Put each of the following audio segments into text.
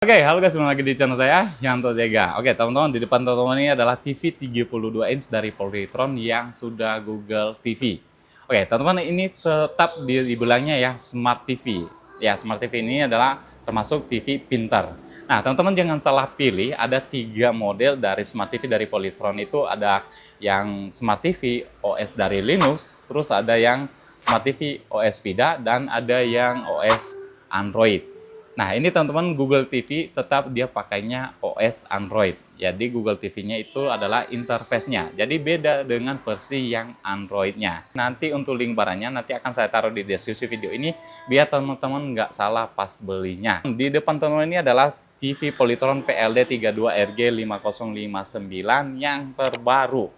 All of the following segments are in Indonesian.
Oke, halo guys, kembali lagi di channel saya, Yanto Jega. Oke, teman-teman, di depan teman-teman ini adalah TV 32 inch dari Polytron yang sudah Google TV. Oke, teman-teman, ini tetap dibilangnya ya Smart TV. Ya, Smart TV ini adalah termasuk TV pintar. Nah, teman-teman jangan salah pilih, ada 3 model dari Smart TV dari Polytron. Itu ada yang Smart TV OS dari Linux, terus ada yang Smart TV OS VIDA, dan ada yang OS Android. Nah, ini teman-teman Google TV tetap dia pakainya OS Android. Jadi Google TV-nya itu adalah interface-nya. Jadi beda dengan versi yang Android-nya. Nanti untuk link barangnya nanti akan saya taruh di deskripsi video ini biar teman-teman nggak salah pas belinya. Di depan teman-teman ini adalah TV Polytron PLD32RG5059 yang terbaru.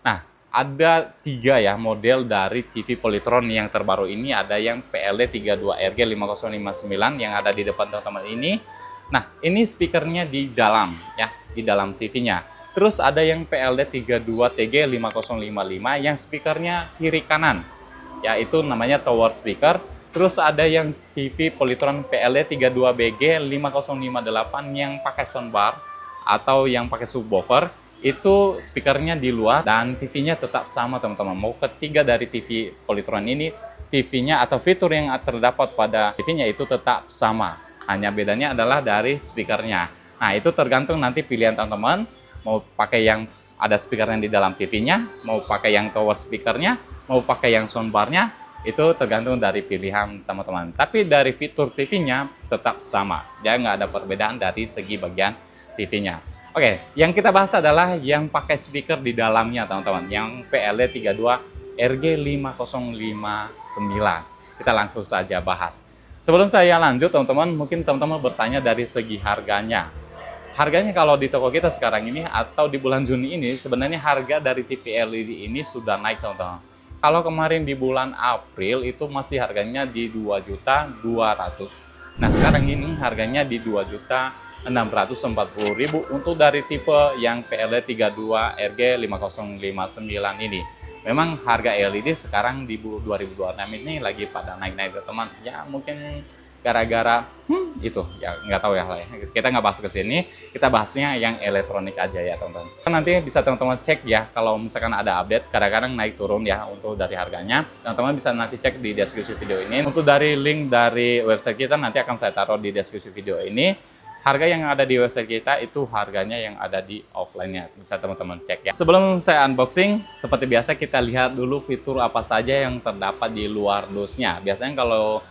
Nah, ada 3 ya model dari TV Polytron yang terbaru ini. Ada yang PLD32RG5059 yang ada di depan teman-teman ini. Nah, ini speakernya di dalam ya, di dalam TV-nya. Terus ada yang PLD32TG5055 yang speakernya kiri kanan. Ya, itu namanya tower speaker. Terus ada yang TV Polytron PLD32BG5058 yang pakai soundbar atau yang pakai subwoofer. Itu speakernya di luar dan TV-nya tetap sama teman-teman. Mau ketiga dari TV Polytron ini, TV-nya atau fitur yang terdapat pada TV-nya itu tetap sama. Hanya bedanya adalah dari speakernya. Nah, itu tergantung nanti pilihan teman-teman. Mau pakai yang ada speakernya di dalam TV-nya, mau pakai yang tower speakernya, mau pakai yang soundbar-nya, itu tergantung dari pilihan teman-teman. Tapi dari fitur TV-nya tetap sama. Jadi nggak ada perbedaan dari segi bagian TV-nya. Oke, yang kita bahas adalah yang pakai speaker di dalamnya teman-teman, yang PLD32RG5059. Kita langsung saja bahas. Sebelum saya lanjut teman-teman, mungkin teman-teman bertanya dari segi harganya. Harganya kalau di toko kita sekarang ini atau di bulan Juni ini, sebenarnya harga dari TV LED ini sudah naik teman-teman. Kalau kemarin di bulan April itu masih harganya di 2.200.000. Nah, sekarang ini harganya di 2.640.000 untuk dari tipe yang PLD32RG5059 ini. Memang harga LED sekarang di 2026 ini lagi pada naik-naik teman. Ya mungkin gara-gara itu ya nggak tahu ya lah ya. Kita nggak bahas ke sini, kita bahasnya yang elektronik aja ya teman-teman. Nanti bisa teman-teman cek ya kalau misalkan ada update, kadang-kadang naik turun ya untuk dari harganya. Teman-teman bisa nanti cek di deskripsi video ini. Untuk dari link dari website kita nanti akan saya taruh di deskripsi video ini. Harga yang ada di website kita itu harganya yang ada di offline-nya. Bisa teman-teman cek ya. Sebelum saya unboxing, seperti biasa kita lihat dulu fitur apa saja yang terdapat di luar dusnya. Biasanya kalau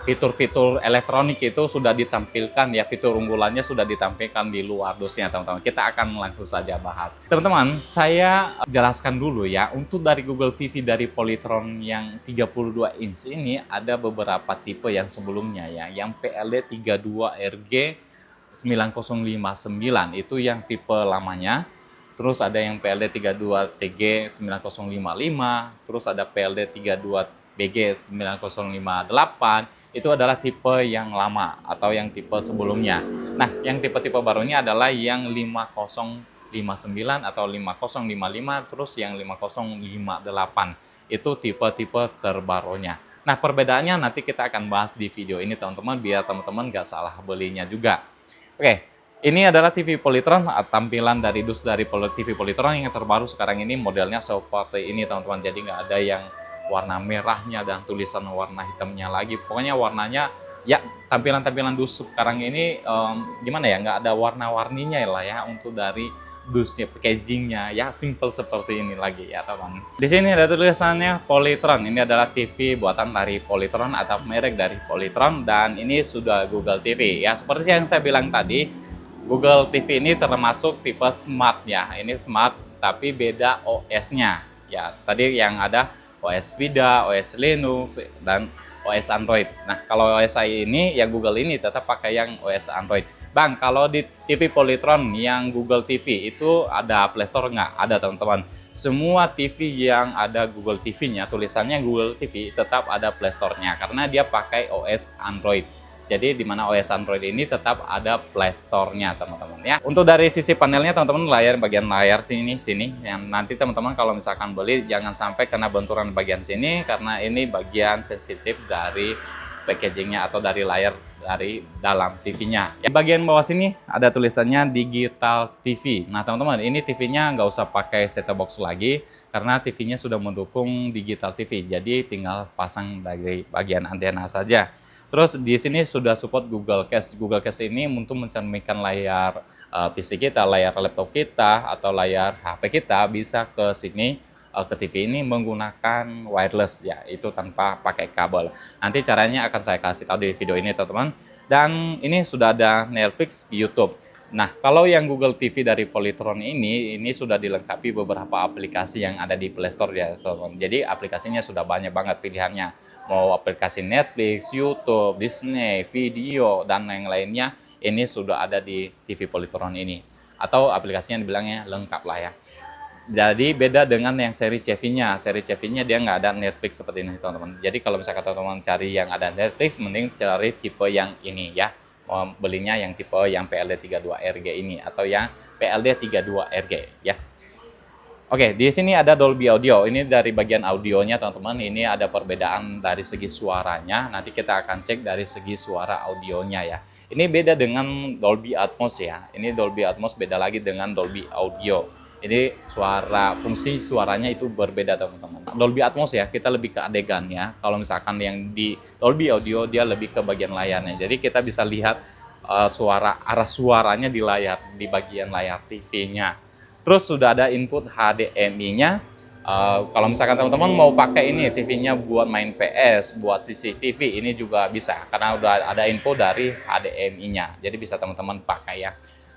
fitur-fitur elektronik itu sudah ditampilkan ya, fitur unggulannya sudah ditampilkan di luar dusnya teman-teman. Kita akan langsung saja bahas. Teman-teman, saya jelaskan dulu ya, untuk dari Google TV dari Polytron yang 32 inch ini ada beberapa tipe yang sebelumnya ya, yang PLD32RG9059 itu yang tipe lamanya. Terus ada yang PLD32TG9055, terus ada PLD32BG9058. Itu adalah tipe yang lama atau yang tipe sebelumnya. Nah, yang tipe-tipe barunya adalah yang 5059 atau 5055, terus yang 5058. Itu tipe-tipe terbarunya. Nah, perbedaannya nanti kita akan bahas di video ini teman-teman, biar teman-teman nggak salah belinya juga. Oke, ini adalah TV Polytron, tampilan dari dus dari TV Polytron yang terbaru sekarang ini modelnya seperti ini teman-teman. Jadi nggak ada yang warna merahnya dan tulisan warna hitamnya lagi. Pokoknya warnanya ya tampilan-tampilan dus sekarang ini gimana ya, nggak ada warna-warninya lah ya untuk dari dusnya, packagingnya ya simple seperti ini lagi ya teman. Di sini ada tulisannya Polytron. Ini adalah TV buatan dari Polytron atau merek dari Polytron dan ini sudah Google TV ya. Seperti yang saya bilang tadi, Google TV ini termasuk tipe smart ya. Ini smart tapi beda OS-nya ya. Tadi yang ada OS VIDA, OS Linux, dan OS Android. Nah, kalau OS saya ini, yang Google ini tetap pakai yang OS Android. Bang, kalau di TV Polytron yang Google TV itu ada Play Store nggak? Ada teman-teman. Semua TV yang ada Google TV-nya, tulisannya Google TV, tetap ada Play Store-nya. Karena dia pakai OS Android. Jadi di mana OS Android ini tetap ada Play Store-nya teman-teman ya. Untuk dari sisi panelnya teman-teman, bagian layar sini yang nanti teman-teman kalau misalkan beli jangan sampai kena benturan bagian sini karena ini bagian sensitif dari packagingnya atau dari layar dari dalam TV-nya. Di bagian bawah sini ada tulisannya digital TV. Nah teman-teman, ini TV-nya nggak usah pakai set-top box lagi karena TV-nya sudah mendukung digital TV. Jadi tinggal pasang dari bagian antena saja. Terus di sini sudah support Google Cast. Google Cast ini untuk mencerminkan layar PC kita, layar laptop kita, atau layar HP kita bisa ke sini, ke TV ini menggunakan wireless ya, itu tanpa pakai kabel. Nanti caranya akan saya kasih tahu di video ini teman-teman. Dan ini sudah ada Netflix, YouTube. Nah, kalau yang Google TV dari Polytron ini sudah dilengkapi beberapa aplikasi yang ada di Play Store ya teman-teman. Jadi aplikasinya sudah banyak banget pilihannya. Mau aplikasi Netflix, YouTube, Disney, video, dan yang lainnya, ini sudah ada di TV Polytron ini. Atau aplikasinya dibilangnya lengkap lah ya. Jadi beda dengan yang seri CV-nya. Seri CV-nya dia nggak ada Netflix seperti ini teman-teman. Jadi kalau misalkan teman-teman cari yang ada Netflix, mending cari tipe yang ini ya. Mau belinya yang tipe yang PLD32RG ini atau yang PLD32RG ya. Oke, di sini ada Dolby Audio. Ini dari bagian audionya teman-teman. Ini ada perbedaan dari segi suaranya. Nanti kita akan cek dari segi suara audionya ya. Ini beda dengan Dolby Atmos ya. Ini Dolby Atmos beda lagi dengan Dolby Audio. Ini fungsi suaranya itu berbeda teman-teman. Dolby Atmos ya, kita lebih ke adegan ya. Kalau misalkan yang di Dolby Audio dia lebih ke bagian layarnya. Jadi kita bisa lihat arah suaranya di layar, di bagian layar TV-nya. Terus sudah ada input HDMI-nya. Kalau misalkan teman-teman mau pakai ini TV-nya buat main PS, buat CCTV, ini juga bisa karena udah ada info dari HDMI-nya. Jadi bisa teman-teman pakai ya.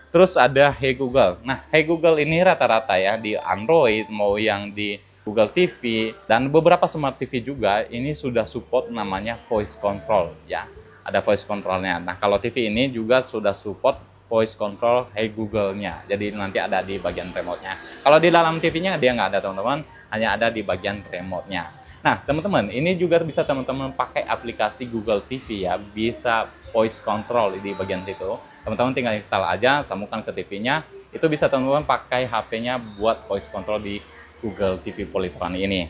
Terus ada Hey Google. Nah, Hey Google ini rata-rata ya di Android, mau yang di Google TV dan beberapa smart TV juga ini sudah support namanya voice control ya. Ada voice controlnya. Nah, kalau TV ini juga sudah support voice control Hey Google-nya. Jadi nanti ada di bagian remote-nya. Kalau di dalam TV-nya dia nggak ada teman-teman, hanya ada di bagian remote-nya. Nah, teman-teman, ini juga bisa teman-teman pakai aplikasi Google TV ya, bisa voice control di bagian situ. Teman-teman tinggal install aja, sambungkan ke TV-nya. Itu bisa teman-teman pakai HP-nya buat voice control di Google TV Polytron ini.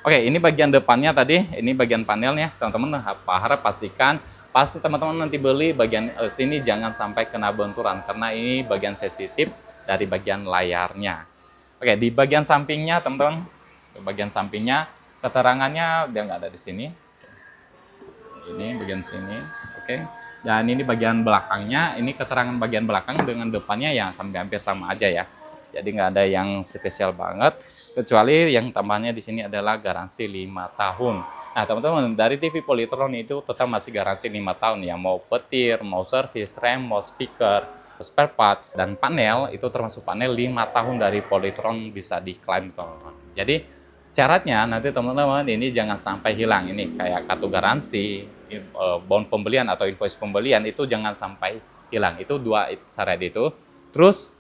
Oke, ini bagian depannya tadi, ini bagian panelnya. Teman-teman harap pastikan pasti teman-teman nanti beli bagian sini jangan sampai kena benturan karena ini bagian sensitif dari bagian layarnya. Oke, di bagian sampingnya teman-teman, bagian sampingnya keterangannya dia nggak ada di sini. Ini bagian sini, oke. Dan ini bagian belakangnya, ini keterangan bagian belakang dengan depannya yang hampir sama aja ya. Jadi nggak ada yang spesial banget, kecuali yang tambahnya di sini adalah garansi 5 tahun. Nah teman-teman, dari TV Polytron itu tetap masih garansi 5 tahun ya, mau petir, mau servis, rem, mau speaker, spare part, dan panel, itu termasuk panel 5 tahun dari Polytron bisa diklaim teman-teman. Jadi syaratnya nanti teman-teman ini jangan sampai hilang, ini kayak kartu garansi, bond pembelian atau invoice pembelian itu jangan sampai hilang, itu dua syarat itu. Terus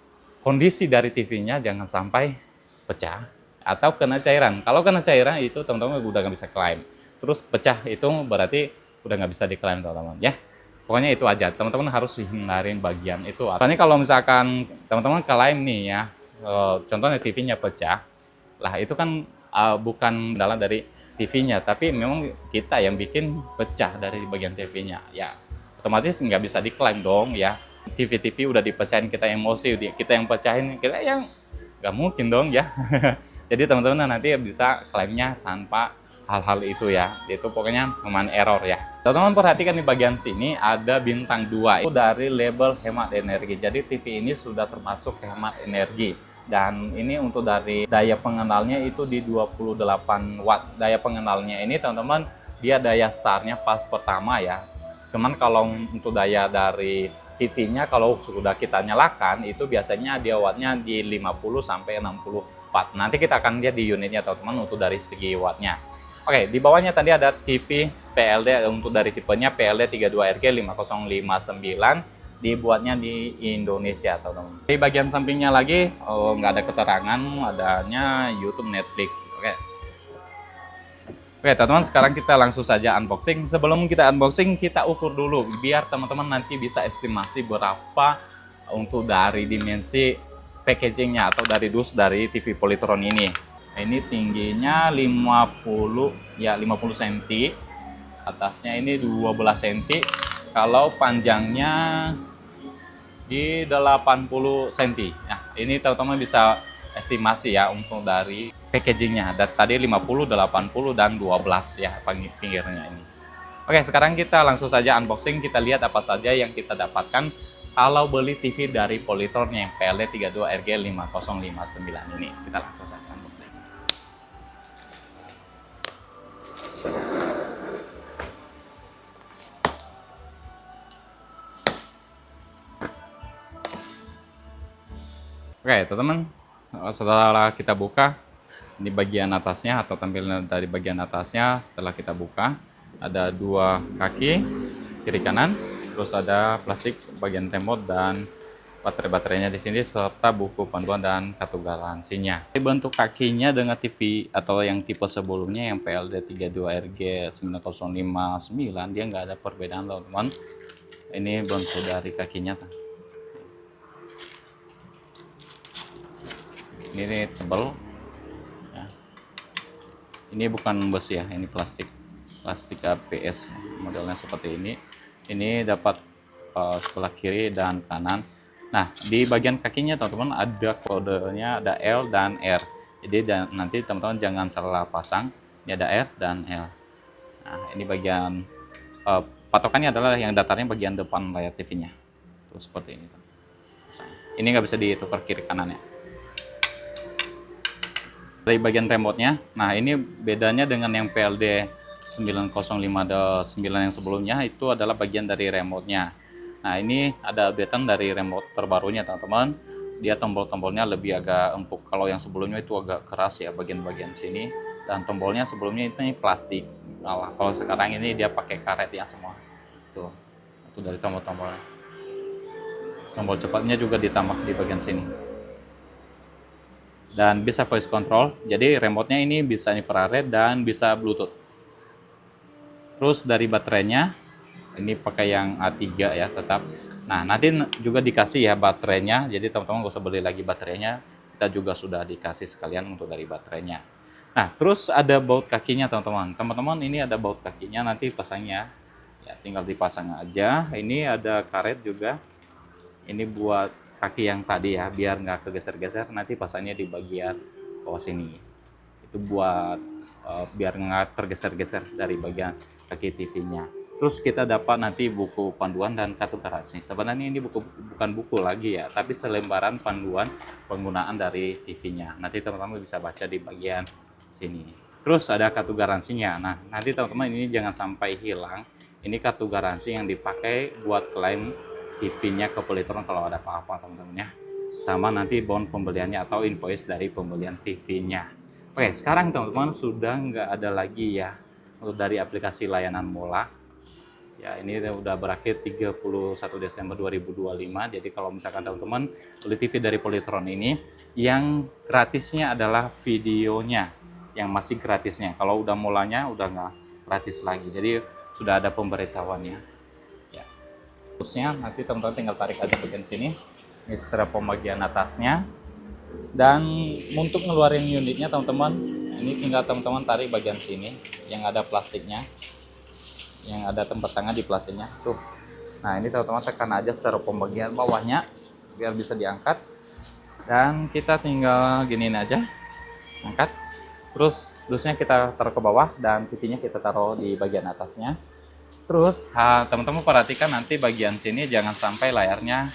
kondisi dari TV-nya jangan sampai pecah atau kena cairan. Kalau kena cairan itu teman-teman udah nggak bisa klaim. Terus pecah itu berarti udah nggak bisa diklaim teman-teman ya. Pokoknya itu aja, teman-teman harus hindarin bagian itu. Soalnya kalau misalkan teman-teman klaim nih ya, contohnya TV-nya pecah, lah itu kan bukan dalam dari TV-nya, tapi memang kita yang bikin pecah dari bagian TV-nya. Ya, otomatis nggak bisa diklaim dong ya. TV udah dipecahin, kita emosi, kita yang pecahin, kita yang nggak mungkin dong ya. Jadi teman-teman nanti bisa klaimnya tanpa hal-hal itu ya. Itu pokoknya human error ya. Teman-teman perhatikan di bagian sini ada bintang 2 itu dari label hemat energi. Jadi TV ini sudah termasuk hemat energi. Dan ini untuk dari daya pengenalnya itu di 28 watt. Daya pengenalnya ini teman-teman dia daya startnya pas pertama ya. Cuman kalau untuk daya dari TV-nya kalau sudah kita nyalakan itu biasanya dia wattnya di 50 sampai 60 watt. Nanti kita akan lihat di unitnya teman-teman untuk dari segi wattnya. Oke, di bawahnya tadi ada TV PLD untuk dari tipenya PLD32RG 5059, dibuatnya di Indonesia teman-teman. Di bagian sampingnya lagi nggak ada keterangan adanya YouTube, Netflix. Oke teman-teman, sekarang kita langsung saja unboxing. Sebelum kita unboxing, kita ukur dulu biar teman-teman nanti bisa estimasi berapa untuk dari dimensi packagingnya atau dari dus dari TV Polytron ini. Ini tingginya 50 cm, atasnya ini 12 cm, kalau panjangnya di 80 cm. Nah, ini teman-teman bisa estimasi ya untuk dari packagingnya. Tadi 50, 80, dan 12 ya pinggirnya ini. Oke, sekarang kita langsung saja unboxing. Kita lihat apa saja yang kita dapatkan kalau beli TV dari Polytron yang PLD32RG5059 ini. Kita langsung saja unboxing. Oke, teman-teman, setelah kita buka, ini bagian atasnya atau tampilan dari bagian atasnya. Setelah kita buka, ada dua kaki kiri kanan, terus ada plastik bagian remote dan baterai-baterainya di sini serta buku panduan dan kartu garansinya. Bentuk kakinya dengan TV atau yang tipe sebelumnya yang PLD32RG9059 dia nggak ada perbedaan, teman-teman. Ini bentuk dari kakinya. Ini tebal ya. Ini bukan besi ya, ini plastik ABS modelnya seperti ini dapat sebelah kiri dan kanan. Nah, di bagian kakinya teman-teman ada kodenya, ada L dan R. Jadi nanti teman-teman jangan salah pasang, ini ada R dan L. Nah, ini bagian patokannya adalah yang datarnya bagian depan layar TV-nya tuh seperti ini. Ini nggak bisa ditukar kiri kanannya. Dari bagian remote-nya, nah ini bedanya dengan yang PLD 9059 yang sebelumnya, itu adalah bagian dari remote-nya. Nah ini ada updatean dari remote terbarunya teman-teman. Dia tombol-tombolnya lebih agak empuk. Kalau yang sebelumnya itu agak keras ya bagian-bagian sini. Dan tombolnya sebelumnya itu plastik. Nah, kalau sekarang ini dia pakai karet ya semua. Tuh, itu dari tombol-tombolnya. Tombol cepatnya juga ditambah di bagian sini. Dan bisa voice control, jadi remote-nya ini bisa infrared dan bisa Bluetooth. Terus dari baterainya, ini pakai yang A3 ya tetap. Nah nanti juga dikasih ya baterainya, jadi teman-teman gak usah beli lagi baterainya, kita juga sudah dikasih sekalian untuk dari baterainya. Nah terus ada baut kakinya teman-teman. Teman-teman ini ada baut kakinya, nanti pasangnya ya tinggal dipasang aja. Ini ada karet juga, ini buat kaki yang tadi ya, biar nggak kegeser-geser, nanti pasangnya di bagian bawah sini. Itu buat biar nggak tergeser-geser dari bagian kaki TV-nya. Terus kita dapat nanti buku panduan dan kartu garansi. Sebenarnya ini bukan buku lagi ya, tapi selembaran panduan penggunaan dari TV-nya. Nanti teman-teman bisa baca di bagian sini. Terus ada kartu garansinya. Nah, nanti teman-teman ini jangan sampai hilang. Ini kartu garansi yang dipakai buat klaim TV-nya ke Polytron kalau ada apa-apa teman-teman ya. Sama nanti bond pembeliannya atau invoice dari pembelian TV-nya. Oke, sekarang teman-teman sudah nggak ada lagi ya untuk dari aplikasi layanan Mola. Ya, ini udah berakhir 31 Desember 2025. Jadi kalau misalkan teman-teman beli TV dari Polytron ini, yang gratisnya adalah videonya, yang masih gratisnya. Kalau udah Molanya udah nggak gratis lagi. Jadi sudah ada pemberitahuannya. Terusnya nanti teman-teman tinggal tarik aja bagian sini, ini strap pembagian atasnya. Dan untuk ngeluarin unitnya teman-teman, ini tinggal teman-teman tarik bagian sini yang ada plastiknya, yang ada tempat tangan di plastiknya tuh. Nah ini teman-teman tekan aja strap pembagian bawahnya biar bisa diangkat, dan kita tinggal giniin aja, angkat. Terusnya kita taruh ke bawah dan TV-nya kita taruh di bagian atasnya. Terus teman-teman perhatikan nanti bagian sini jangan sampai layarnya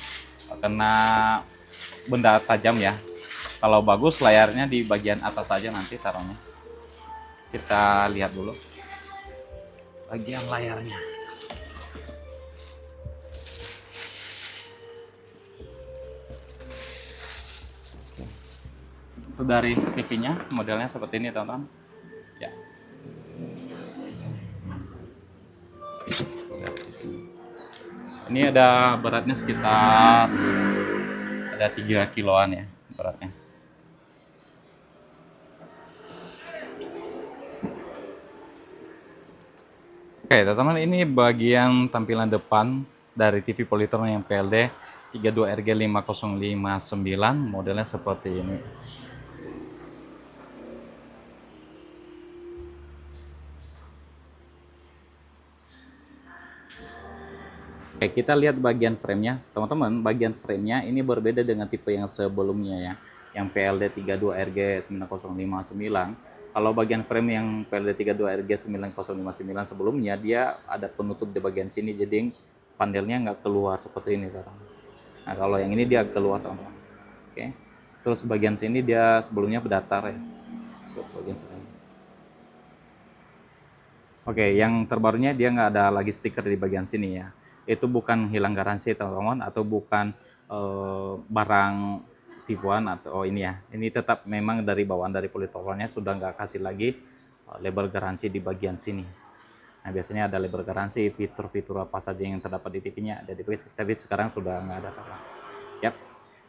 kena benda tajam ya. Kalau bagus layarnya di bagian atas saja nanti taruhnya. Kita lihat dulu bagian layarnya. Oke. Itu dari TV-nya, modelnya seperti ini teman-teman. Ya. Ini ada beratnya sekitar ada 3 kiloan ya beratnya. Oke teman-teman, ini bagian tampilan depan dari TV Polytron yang PLD 32RG5059, modelnya seperti ini. Oke, kita lihat bagian framenya. Teman-teman, bagian framenya ini berbeda dengan tipe yang sebelumnya ya. Yang PLD 32RG 9059. Kalau bagian frame yang PLD 32RG 9059 sebelumnya, dia ada penutup di bagian sini, jadi panelnya nggak keluar seperti ini, teman-teman. Nah, kalau yang ini dia keluar, teman-teman. Oke. Terus bagian sini dia sebelumnya berdatar ya. Bagian frame. Oke, yang terbarunya dia nggak ada lagi stiker di bagian sini ya. Itu bukan hilang garansi, teman-teman, atau bukan barang tipuan atau ini ya. Ini tetap memang dari bawaan dari politolernya sudah nggak kasih lagi label garansi di bagian sini. Nah, biasanya ada label garansi, fitur-fitur apa saja yang terdapat di TV-nya ada di bagian, tapi sekarang sudah nggak ada, teman-teman. Yap.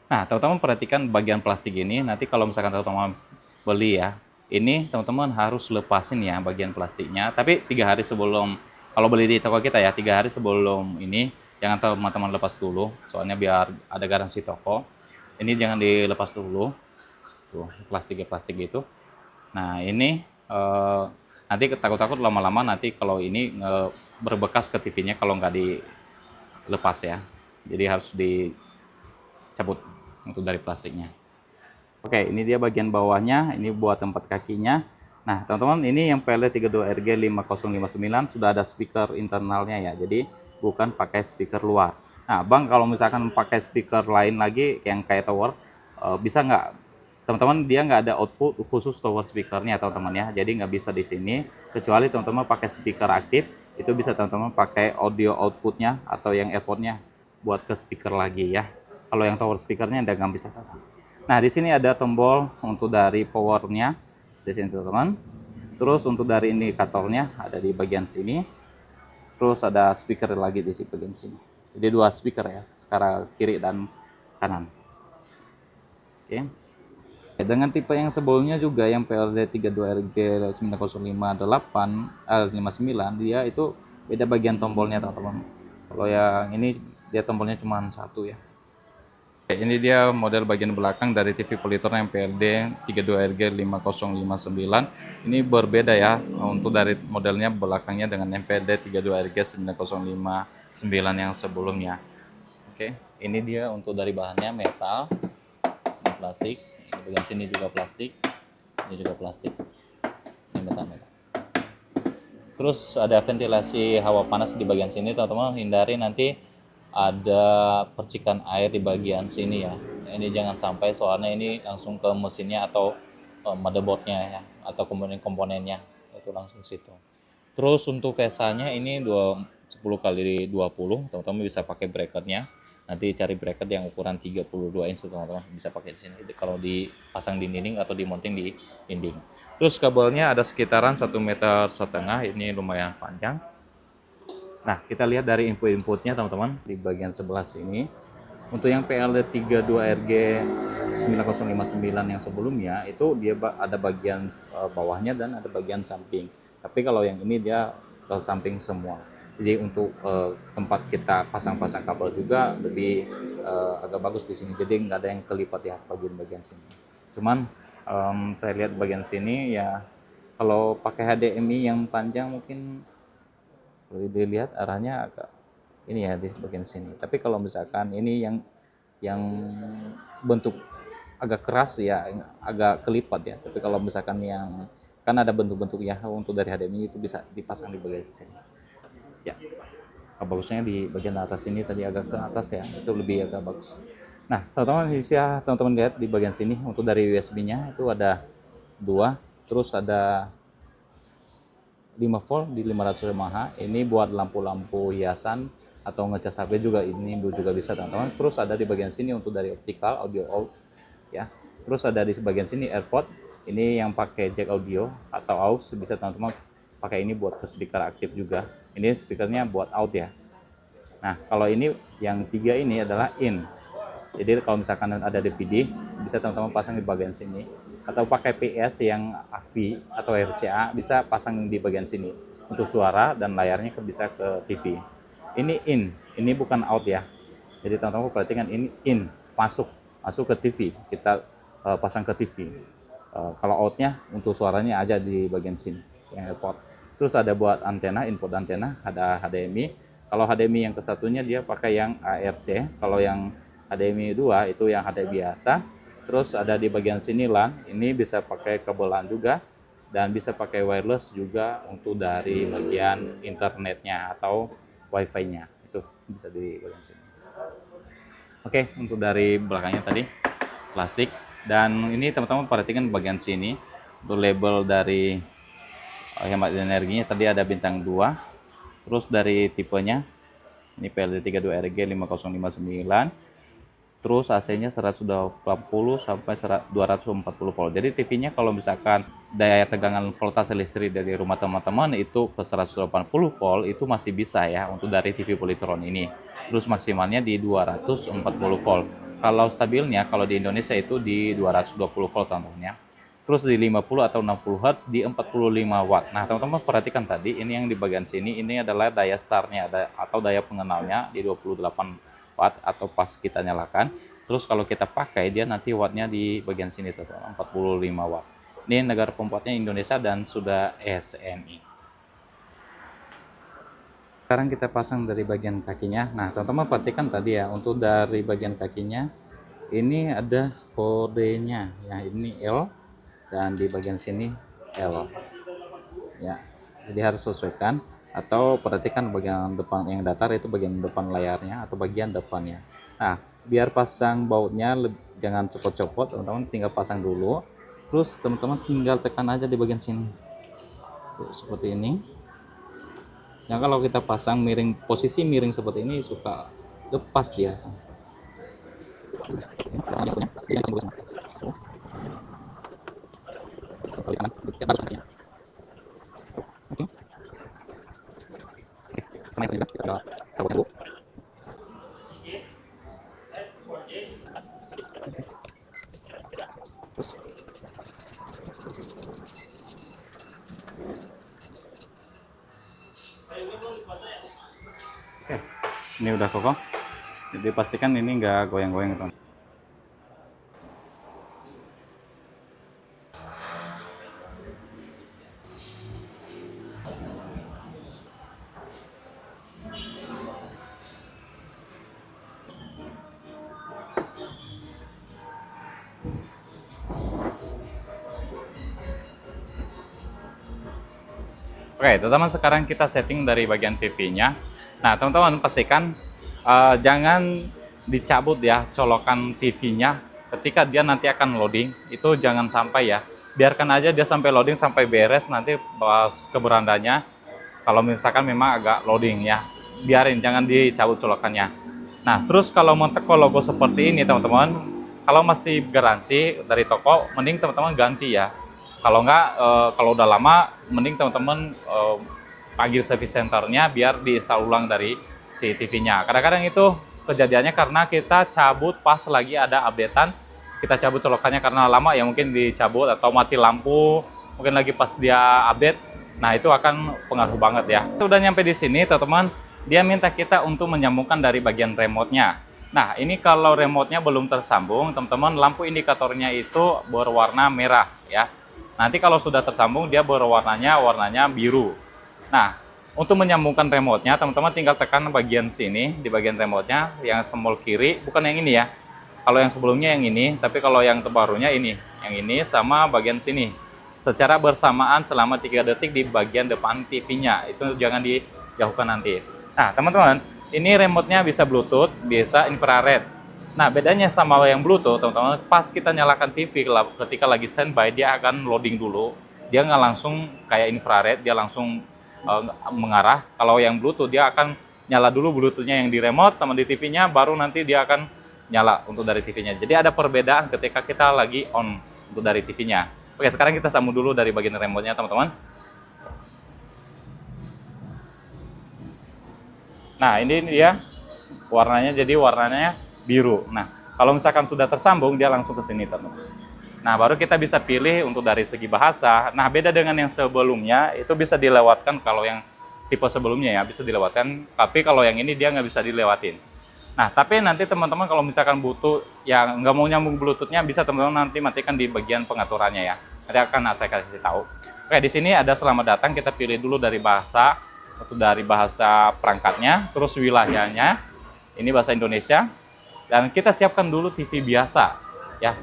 Nah, teman-teman perhatikan bagian plastik ini. Nanti kalau misalkan teman-teman beli ya, ini teman-teman harus lepasin ya bagian plastiknya. Tapi 3 hari sebelum, kalau beli di toko kita ya, 3 hari sebelum ini jangan teman-teman lepas dulu, soalnya biar ada garansi toko. Ini jangan dilepas dulu, tuh plastik itu. Nah, ini nanti takut-takut lama-lama nanti kalau ini berbekas ke TV-nya kalau nggak dilepas ya. Jadi harus dicabut untuk dari plastiknya. Oke, ini dia bagian bawahnya, ini buat tempat kakinya. Nah, teman-teman, ini yang PLD 32RG 5059 sudah ada speaker internalnya ya, jadi bukan pakai speaker luar. Nah, Bang, kalau misalkan pakai speaker lain lagi yang kayak tower, bisa nggak? Teman-teman, dia nggak ada output khusus tower speakernya, teman-teman ya, jadi nggak bisa di sini, kecuali teman-teman pakai speaker aktif, itu bisa teman-teman pakai audio outputnya atau yang earphone-nya buat ke speaker lagi ya. Kalau yang tower speakernya nggak bisa, teman-teman. Nah, di sini ada tombol untuk dari powernya di sini, teman-teman. Terus untuk dari indikatornya ada di bagian sini. Terus ada speaker lagi di bagian sini. Jadi 2 speaker ya, secara kiri dan kanan. Oke. Dengan tipe yang sebelumnya juga yang PLD 32RG 9058 59, dia itu beda bagian tombolnya, teman-teman. Kalau yang ini dia tombolnya cuma satu ya. Ini dia model bagian belakang dari TV Politor yang PLD 32RG 5059. Ini berbeda ya untuk dari modelnya belakangnya dengan yang PLD 32RG 9059 yang sebelumnya. Oke, ini dia untuk dari bahannya metal, ini plastik, di bagian sini juga plastik, ini juga plastik, ini metal. Terus ada ventilasi hawa panas di bagian sini, teman-teman. Hindari nanti ada percikan air di bagian sini ya. Ini jangan sampai, soalnya ini langsung ke mesinnya atau motherboardnya ya, atau komponen-komponennya itu langsung situ. Terus untuk VESA-nya ini 10x20, teman-teman bisa pakai bracketnya. Nanti cari bracket yang ukuran 32 inch, teman-teman bisa pakai di sini. Kalau dipasang di dinding atau dimonting di dinding. Terus kabelnya ada sekitaran 1,5 meter, ini lumayan panjang. Nah, kita lihat dari input-inputnya, teman-teman, di bagian sebelah sini. Untuk yang PLD 32RG 9059 yang sebelumnya, itu dia ada bagian bawahnya dan ada bagian samping. Tapi kalau yang ini dia ke samping semua. Jadi untuk tempat kita pasang-pasang kabel juga lebih agak bagus di sini. Jadi nggak ada yang kelipat ya bagian-bagian sini. Cuman saya lihat bagian sini ya, kalau pakai HDMI yang panjang mungkin boleh dilihat arahnya agak ini ya di bagian sini. Tapi kalau misalkan ini yang bentuk agak keras ya, agak kelipat ya. Tapi kalau misalkan yang kan ada bentuk-bentuk ya untuk dari HDMI itu bisa dipasang di bagian sini. Ya, bagusnya di bagian atas ini tadi agak ke atas ya, itu lebih agak bagus. Nah, teman-teman bisa teman-teman lihat di bagian sini untuk dari USB-nya itu ada 2, terus ada 5 volt di 500 mAh. Ini buat lampu-lampu hiasan atau ngecas HP juga, ini juga bisa, teman-teman. Terus ada di bagian sini untuk dari optical audio out ya. Terus ada di bagian sini AirPod. Ini yang pakai jack audio atau aux, bisa teman-teman pakai ini buat ke speaker aktif juga. Ini speakernya buat out ya. Nah, kalau ini yang 3 ini adalah in. Jadi kalau misalkan ada DVD, bisa teman-teman pasang di bagian sini. Atau pakai PS yang AV atau RCA, bisa pasang di bagian sini. Untuk suara dan layarnya bisa ke TV. Ini in, ini bukan out ya. Jadi teman-teman perhatikan, ini in, masuk ke TV. Kita pasang ke TV. Kalau outnya untuk suaranya aja di bagian sini, yang AirPod. Terus ada buat antena, input antena, ada HDMI. Kalau HDMI yang ke satunya dia pakai yang ARC, kalau yang HDMI 2 itu yang HD biasa. Terus ada di bagian sini LAN, ini bisa pakai kabel LAN juga dan bisa pakai wireless juga untuk dari bagian internetnya atau wifi-nya. Itu bisa di bagian sini. Oke, untuk dari belakangnya tadi plastik, dan ini teman-teman perhatikan bagian sini untuk label dari hemat energinya tadi ada bintang 2. Terus dari tipenya ini PLD32RG 5059. Terus AC-nya 180 sampai 240 volt. Jadi TV-nya kalau misalkan daya tegangan voltase listrik dari rumah teman-teman itu ke 180 volt itu masih bisa ya untuk dari TV Polytron ini. Terus maksimalnya di 240 volt. Kalau stabilnya kalau di Indonesia itu di 220 volt contohnya. Terus di 50 atau 60 Hz di 45 watt. Nah, teman-teman perhatikan tadi ini yang di bagian sini ini adalah daya startnya atau daya pengenalnya di 28 watt atau pas kita nyalakan. Terus kalau kita pakai dia nanti wattnya di bagian sini teman-teman 45 watt. Ini negara pembuatnya Indonesia dan sudah SNI. Sekarang kita pasang dari bagian kakinya. Nah, teman-teman perhatikan tadi ya untuk dari bagian kakinya ini ada kodenya ya, ini L dan di bagian sini L ya, jadi harus sesuaikan atau perhatikan bagian depan yang datar itu bagian depan layarnya atau bagian depannya. Nah, biar pasang bautnya jangan copot-copot, teman-teman tinggal pasang dulu, terus teman-teman tinggal tekan aja di bagian sini tuh, seperti ini ya. Kalau kita pasang miring, posisi miring seperti ini suka lepas dia. Terus oke, ini udah kokoh, jadi pastikan ini enggak goyang-goyang teman. Oke, teman-teman sekarang kita setting dari bagian TV-nya. Nah, teman-teman pastikan jangan dicabut ya colokan TV-nya ketika dia nanti akan loading. Itu jangan sampai ya. Biarkan aja dia sampai loading sampai beres, nanti pas ke berandanya kalau misalkan memang agak loading ya. Biarin, jangan dicabut colokannya. Nah, terus kalau menteko logo seperti ini teman-teman, kalau masih garansi dari toko, mending teman-teman ganti ya. Kalau enggak, kalau udah lama, mending teman-teman panggil service centernya biar diinstal ulang dari si TV-nya. Kadang-kadang itu kejadiannya karena kita cabut pas lagi ada updatean, kita cabut colokannya karena lama ya mungkin dicabut atau mati lampu, mungkin lagi pas dia update. Nah, itu akan pengaruh banget ya. Sudah nyampe di sini teman-teman, dia minta kita untuk menyambungkan dari bagian remote-nya. Nah, ini kalau remote-nya belum tersambung, teman-teman, lampu indikatornya itu berwarna merah ya. Nanti kalau sudah tersambung dia warnanya biru. Nah, untuk menyambungkan remote-nya teman-teman tinggal tekan bagian sini di bagian remote-nya yang tombol kiri, bukan yang ini ya. Kalau yang sebelumnya yang ini, tapi kalau yang terbarunya ini. Yang ini sama bagian sini. Secara bersamaan selama 3 detik di bagian depan TV-nya. Itu jangan dijauhkan nanti. Nah, teman-teman, ini remote-nya bisa Bluetooth, bisa infrared. Nah, bedanya sama yang Bluetooth, teman-teman, pas kita nyalakan TV ketika lagi standby, dia akan loading dulu. Dia nggak langsung kayak infrared, dia langsung mengarah. Kalau yang Bluetooth, dia akan nyala dulu Bluetooth-nya yang di remote sama di TV-nya, baru nanti dia akan nyala untuk dari TV-nya. Jadi ada perbedaan ketika kita lagi on untuk dari TV-nya. Oke, sekarang kita sambung dulu dari bagian remote-nya, teman-teman. Nah, ini dia warnanya, jadi warnanya biru. Nah, kalau misalkan sudah tersambung, dia langsung ke sini, teman-teman. Nah, baru kita bisa pilih untuk dari segi bahasa. Nah, beda dengan yang sebelumnya, itu bisa dilewatkan kalau yang tipe sebelumnya ya, bisa dilewatkan. Tapi kalau yang ini dia nggak bisa dilewatin. Nah, tapi nanti teman-teman kalau misalkan butuh yang nggak mau nyambung Bluetooth-nya, bisa teman-teman nanti matikan di bagian pengaturannya ya. Nanti akan saya kasih tahu. Oke, di sini ada selamat datang, kita pilih dulu dari bahasa. Satu dari bahasa perangkatnya, terus wilayahnya, ini bahasa Indonesia. Dan kita siapkan dulu TV biasa, ya.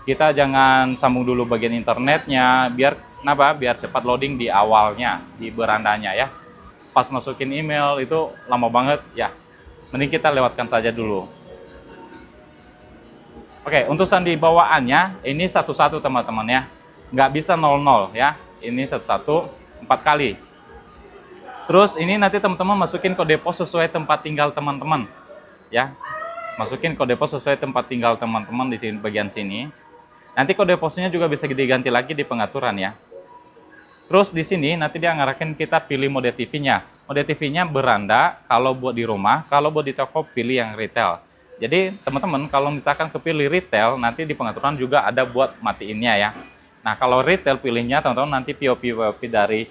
Kita jangan sambung dulu bagian internetnya, biar kenapa? Biar cepat loading di awalnya, di berandanya ya. Pas masukin email itu lama banget, ya. Mending kita lewatkan saja dulu. Oke, untuk sandi bawaannya, ini satu-satu teman-teman ya. Nggak bisa 00 ya. Ini satu-satu 4 kali. Terus ini nanti teman-teman masukin kode pos sesuai tempat tinggal teman-teman, ya. Masukin kode pos sesuai tempat tinggal teman-teman di sini, bagian sini. Nanti kode posnya juga bisa diganti lagi di pengaturan ya. Terus di sini nanti dia ngarahkan kita pilih mode TV-nya. Mode TV-nya beranda kalau buat di rumah, kalau buat di toko pilih yang retail. Jadi teman-teman kalau misalkan kepilih retail, nanti di pengaturan juga ada buat matiinnya ya. Nah kalau retail pilihnya teman-teman nanti POV dari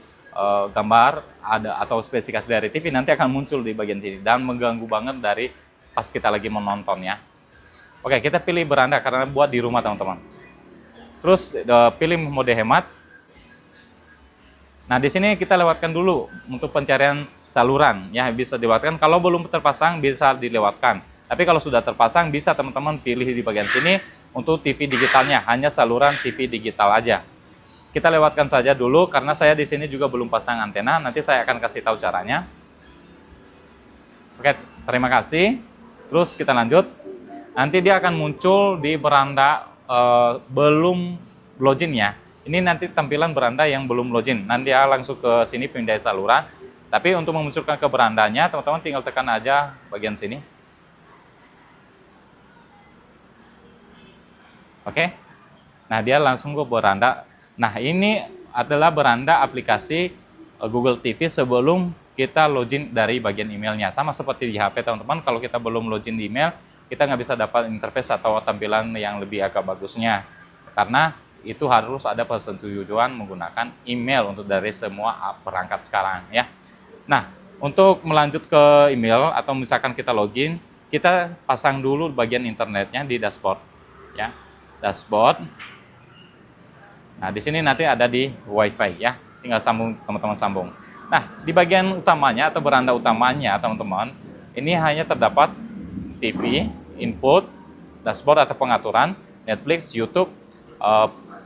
gambar ada atau spesifikasi dari TV nanti akan muncul di bagian sini dan mengganggu banget dari pas kita lagi menonton ya. Oke, kita pilih beranda karena buat di rumah teman-teman. Terus pilih mode hemat. Nah, di sini kita lewatkan dulu untuk pencarian saluran ya, bisa dilewatkan. Kalau belum terpasang bisa dilewatkan. Tapi kalau sudah terpasang bisa teman-teman pilih di bagian sini untuk TV digitalnya, hanya saluran TV digital aja. Kita lewatkan saja dulu karena saya di sini juga belum pasang antena. Nanti saya akan kasih tahu caranya. Oke, terima kasih. Terus kita lanjut. Nanti dia akan muncul di beranda belum login ya. Ini nanti tampilan beranda yang belum login. Nanti dia langsung ke sini pindah saluran. Tapi untuk memunculkan ke berandanya, teman-teman tinggal tekan aja bagian sini. Oke. Nah, dia langsung ke beranda. Nah, ini adalah beranda aplikasi Google TV sebelum kita login dari bagian emailnya. Sama seperti di HP teman-teman, kalau kita belum login di email, kita nggak bisa dapat interface atau tampilan yang lebih agak bagusnya. Karena itu harus ada persetujuan menggunakan email untuk dari semua perangkat sekarang ya. Nah, untuk melanjut ke email atau misalkan kita login, kita pasang dulu bagian internetnya di dashboard ya. Dashboard. Nah, di sini nanti ada di WiFi ya. Tinggal sambung, teman-teman sambung. Nah, di bagian utamanya atau beranda utamanya, teman-teman, ini hanya terdapat TV, input, dashboard atau pengaturan, Netflix, YouTube,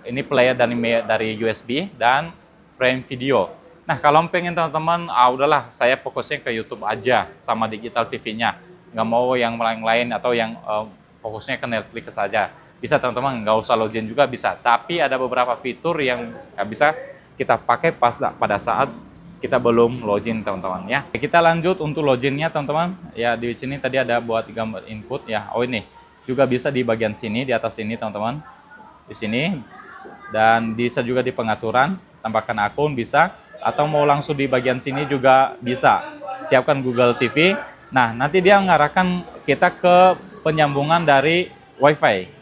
ini player dari USB, dan frame video. Nah, kalau pengen teman-teman, udahlah, saya fokusnya ke YouTube aja sama digital TV-nya. Nggak mau yang lain-lain atau yang fokusnya ke Netflix saja. Bisa teman-teman, nggak usah login juga bisa. Tapi ada beberapa fitur yang bisa kita pakai pada saat kita belum login teman-teman ya. Kita lanjut untuk loginnya teman-teman. Ya di sini tadi ada buat gambar input ya. Oh ini juga bisa di bagian sini, di atas sini teman-teman. Di sini dan bisa juga di pengaturan, tambahkan akun bisa atau mau langsung di bagian sini juga bisa. Siapkan Google TV. Nah, nanti dia mengarahkan kita ke penyambungan dari WiFi.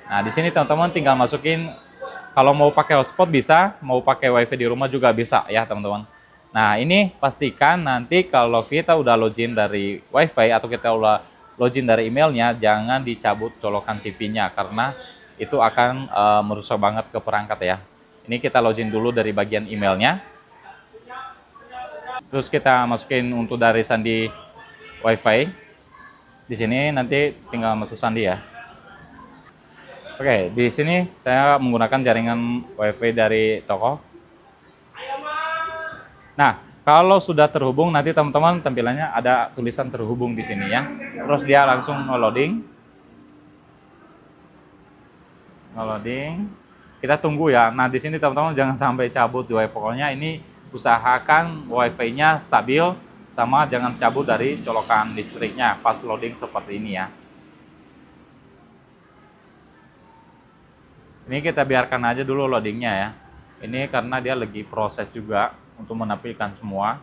Nah, di sini teman-teman tinggal masukin kalau mau pakai hotspot bisa, mau pakai WiFi di rumah juga bisa ya, teman-teman. Nah, ini pastikan nanti kalau kita udah login dari WiFi atau kita udah login dari emailnya, jangan dicabut colokan TV-nya karena itu akan merusak banget ke perangkat ya. Ini kita login dulu dari bagian emailnya. Terus kita masukin untuk dari sandi WiFi. Di sini nanti tinggal masuk sandi ya. Oke, di sini saya menggunakan jaringan WiFi dari toko. Nah, kalau sudah terhubung, nanti teman-teman tampilannya ada tulisan terhubung di sini ya. Terus dia langsung nge-loading. Nge-loading. Kita tunggu ya. Nah, di sini teman-teman jangan sampai cabut WiFi. Pokoknya ini usahakan WiFi-nya stabil sama jangan cabut dari colokan listriknya pas loading seperti ini ya. Ini kita biarkan aja dulu loadingnya ya. Ini karena dia lagi proses juga untuk menampilkan semua.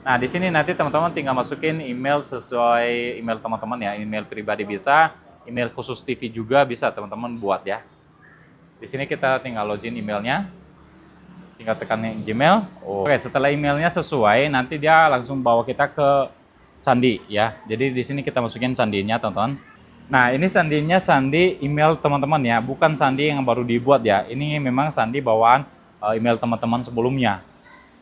Nah, di sini nanti teman-teman tinggal masukin email sesuai email teman-teman ya. Email pribadi bisa, email khusus TV juga bisa teman-teman buat ya. Di sini kita tinggal login emailnya. Tinggal tekan Gmail. Oke, setelah emailnya sesuai, nanti dia langsung bawa kita ke sandi ya. Jadi di sini kita masukin sandinya, teman-teman. Nah, ini sandinya sandi email teman-teman ya, bukan sandi yang baru dibuat ya. Ini memang sandi bawaan email teman-teman sebelumnya.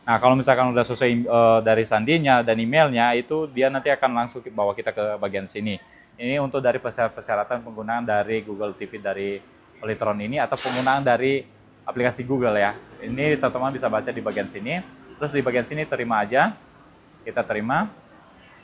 Nah, kalau misalkan udah selesai dari sandinya dan emailnya, itu dia nanti akan langsung bawa kita ke bagian sini. Ini untuk dari persyaratan penggunaan dari Google TV dari Polytron ini atau penggunaan dari aplikasi Google ya. Ini teman-teman bisa baca di bagian sini. Terus di bagian sini terima aja. Kita terima.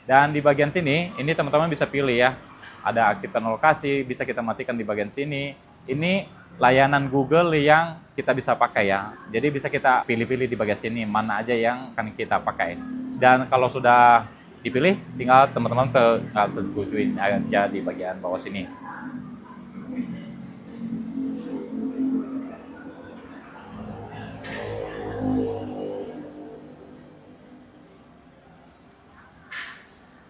Dan di bagian sini, ini teman-teman bisa pilih ya. Ada aktifkan lokasi, bisa kita matikan di bagian sini. Ini layanan Google yang kita bisa pakai ya. Jadi bisa kita pilih-pilih di bagian sini mana aja yang akan kita pakai. Dan kalau sudah dipilih, tinggal teman-teman tinggal setujuin aja di bagian bawah sini.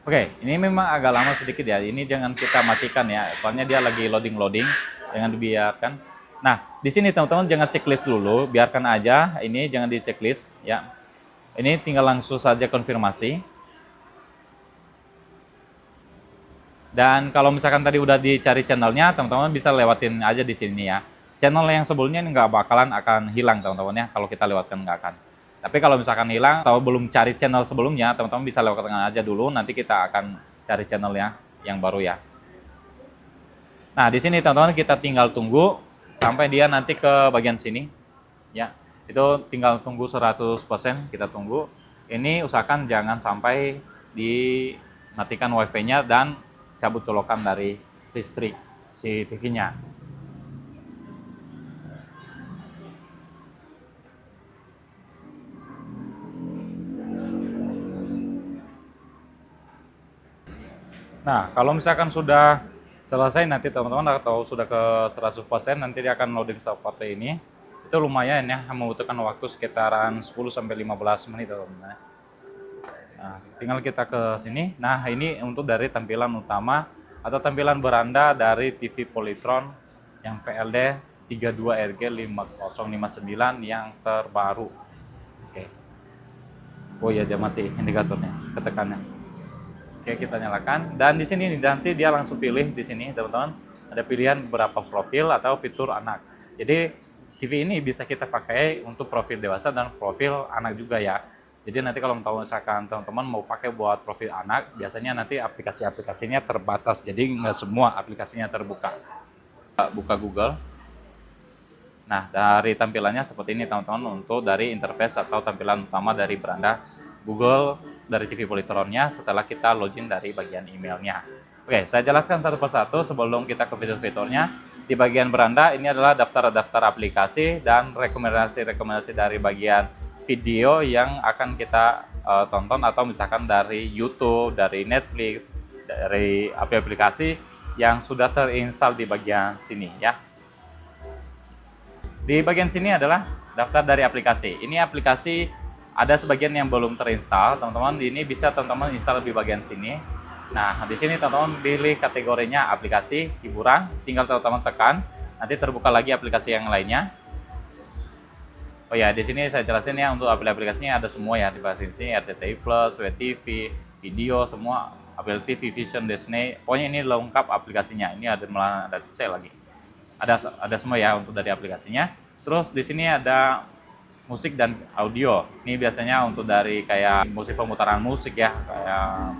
Oke, ini memang agak lama sedikit ya. Ini jangan kita matikan ya, soalnya dia lagi loading-loading. Jangan dibiarkan. Nah, di sini teman-teman jangan checklist dulu, biarkan aja. Ini jangan di checklist ya. Ini tinggal langsung saja konfirmasi. Dan kalau misalkan tadi udah dicari channelnya, teman-teman bisa lewatin aja di sini ya. Channel yang sebelumnya nggak bakalan akan hilang teman-teman ya, kalau kita lewatkan nggak akan. Tapi kalau misalkan hilang atau belum cari channel sebelumnya, teman-teman bisa lewatkan aja dulu. Nanti kita akan cari channelnya yang baru ya. Nah, di sini teman-teman kita tinggal tunggu sampai dia nanti ke bagian sini ya. Itu tinggal tunggu 100%, kita tunggu. Ini usahakan jangan sampai dimatikan wifi-nya dan cabut colokan dari listrik si TV-nya. Nah, kalau misalkan sudah selesai nanti teman-teman atau sudah ke 100% nanti dia akan loading seperti ini. Itu lumayan ya, membutuhkan waktu sekitaran 10-15 menit teman-teman. Nah, tinggal kita ke sini. Nah, ini untuk dari tampilan utama atau tampilan beranda dari TV Polytron yang PLD 32RG5059 yang terbaru. Oke. Oh ya, dia mati indikatornya, ketekannya. Oke, kita nyalakan. Dan di sini nanti dia langsung pilih di sini, teman-teman. Ada pilihan beberapa profil atau fitur anak. Jadi TV ini bisa kita pakai untuk profil dewasa dan profil anak juga ya. Jadi nanti kalau misalkan teman-teman mau pakai buat profil anak, biasanya nanti aplikasi-aplikasinya terbatas. Jadi nggak semua aplikasinya terbuka. Buka Google. Nah, dari tampilannya seperti ini teman-teman untuk dari interface atau tampilan utama dari beranda Google dari TV Polytronnya setelah kita login dari bagian emailnya. Oke, saya jelaskan satu persatu sebelum kita ke fitur-fiturnya. Di bagian beranda ini adalah daftar-daftar aplikasi dan rekomendasi-rekomendasi dari bagian video yang akan kita tonton atau misalkan dari YouTube, dari Netflix, dari aplikasi yang sudah terinstall di bagian sini ya. Di bagian sini adalah daftar dari aplikasi. Ini aplikasi ada sebagian yang belum terinstall, teman-teman. Ini bisa teman-teman install di bagian sini. Nah, di sini teman-teman pilih kategorinya aplikasi hiburan, tinggal teman-teman tekan, nanti terbuka lagi aplikasi yang lainnya. Oh ya, di sini saya jelasin ya untuk aplikasinya ada semua ya di bagian sini, RCTI Plus, WTV, video semua, Apple TV, Vision, Disney. Pokoknya ini lengkap aplikasinya. Ini ada saya lagi. Ada semua ya untuk dari aplikasinya. Terus di sini ada musik dan audio. Ini biasanya untuk dari kayak musik, pemutaran musik ya, kayak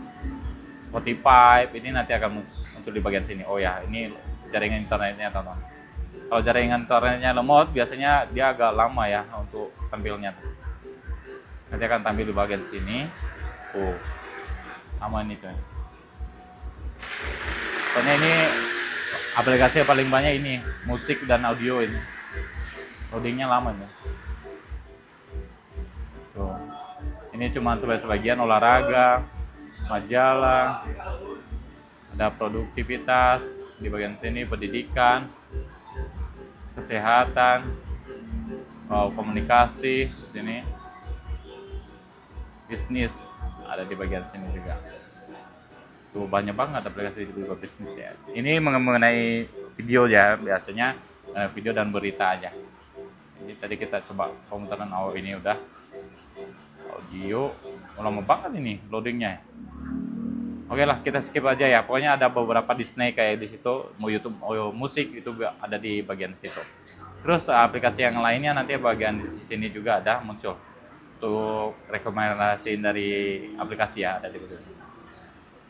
Spotify. Ini nanti akan muncul di bagian sini. Oh ya, ini jaringan internetnya teman-teman. Kalau jaringan internetnya lemot, biasanya dia agak lama ya untuk tampilnya. Nanti akan tampil di bagian sini. Lama ini tuh. Soalnya ini aplikasi yang paling banyak ini musik dan audio ini. Loadingnya lama nih. Tuh. Ini cuma sebagian olahraga, majalah, ada produktivitas di bagian sini, pendidikan, kesehatan, komunikasi, sini bisnis ada di bagian sini juga. Tuh banyak banget aplikasi di bisnis ya. Ini mengenai video ya, biasanya video dan berita aja. Jadi tadi kita coba pemutaran ini udah audio, lama banget ini loadingnya. Oke lah, kita skip aja ya. Pokoknya ada beberapa Disney kayak di situ, mau YouTube, musik itu ada di bagian situ. Terus aplikasi yang lainnya nanti bagian di sini juga ada muncul untuk rekomendasi dari aplikasi ya, ada di sini.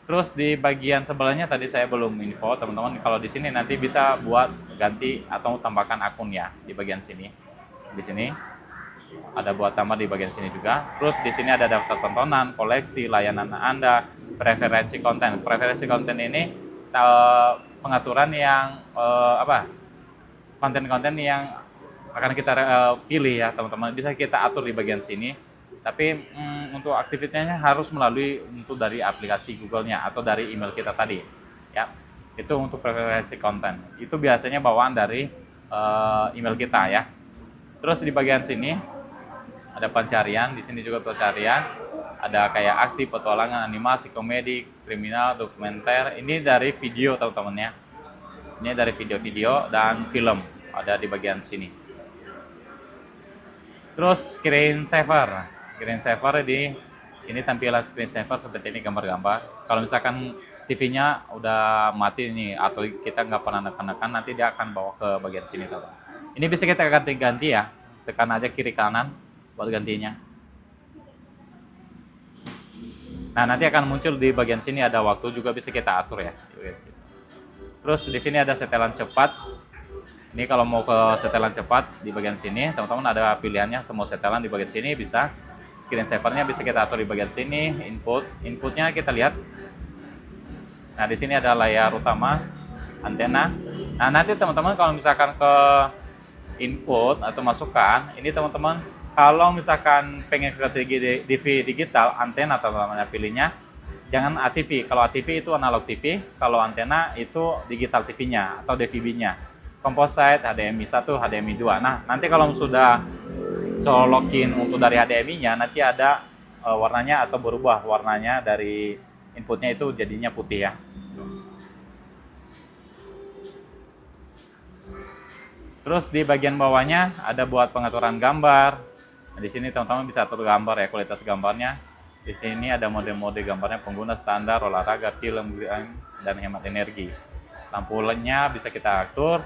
Terus di bagian sebelahnya tadi saya belum info teman-teman, kalau di sini nanti bisa buat ganti atau tambahkan akun ya di bagian sini. Di sini ada buat tambah di bagian sini juga. Terus di sini ada daftar tontonan, koleksi, layanan Anda, preferensi konten. Preferensi konten ini pengaturan yang konten-konten yang akan kita pilih ya teman-teman, bisa kita atur di bagian sini. Tapi untuk aktivitasnya harus melalui untuk dari aplikasi Google-nya atau dari email kita tadi ya. Itu untuk preferensi konten, itu biasanya bawaan dari email kita ya. Terus di bagian sini ada pencarian, di sini juga pencarian, ada kayak aksi, petualangan, animasi, komedi, kriminal, dokumenter. Ini dari video teman-teman ya. Ini dari video-video dan film ada di bagian sini. Terus screen saver. Screen saver di sini tampilan screen saver seperti ini gambar-gambar. Kalau misalkan TV-nya udah mati nih atau kita nggak pernah nekan-nekan, nanti dia akan bawa ke bagian sini teman. Ini bisa kita ganti-ganti ya. Tekan aja kiri kanan buat gantinya. Nah, nanti akan muncul di bagian sini ada waktu juga bisa kita atur ya. Terus di sini ada setelan cepat. Ini kalau mau ke setelan cepat di bagian sini, teman-teman ada pilihannya semua setelan di bagian sini bisa. Screen savernya bisa kita atur di bagian sini. Inputnya kita lihat. Nah, di sini ada layar utama, antena. Nah, nanti teman-teman kalau misalkan ke input atau masukan, ini teman-teman kalau misalkan pengen ke TV digital, antena teman-teman pilihnya jangan ATV. Kalau ATV itu analog TV, kalau antena itu digital TV-nya atau DVB-nya. Composite, HDMI 1, HDMI 2. Nah, nanti kalau sudah colokin untuk dari HDMI-nya, nanti ada warnanya atau berubah warnanya dari inputnya itu jadinya putih ya. Terus di bagian bawahnya ada buat pengaturan gambar. Nah, di sini teman-teman bisa atur gambar ya, kualitas gambarnya. Di sini ada mode-mode gambarnya, pengguna standar, olahraga, film, dan hemat energi. Lampunya bisa kita atur.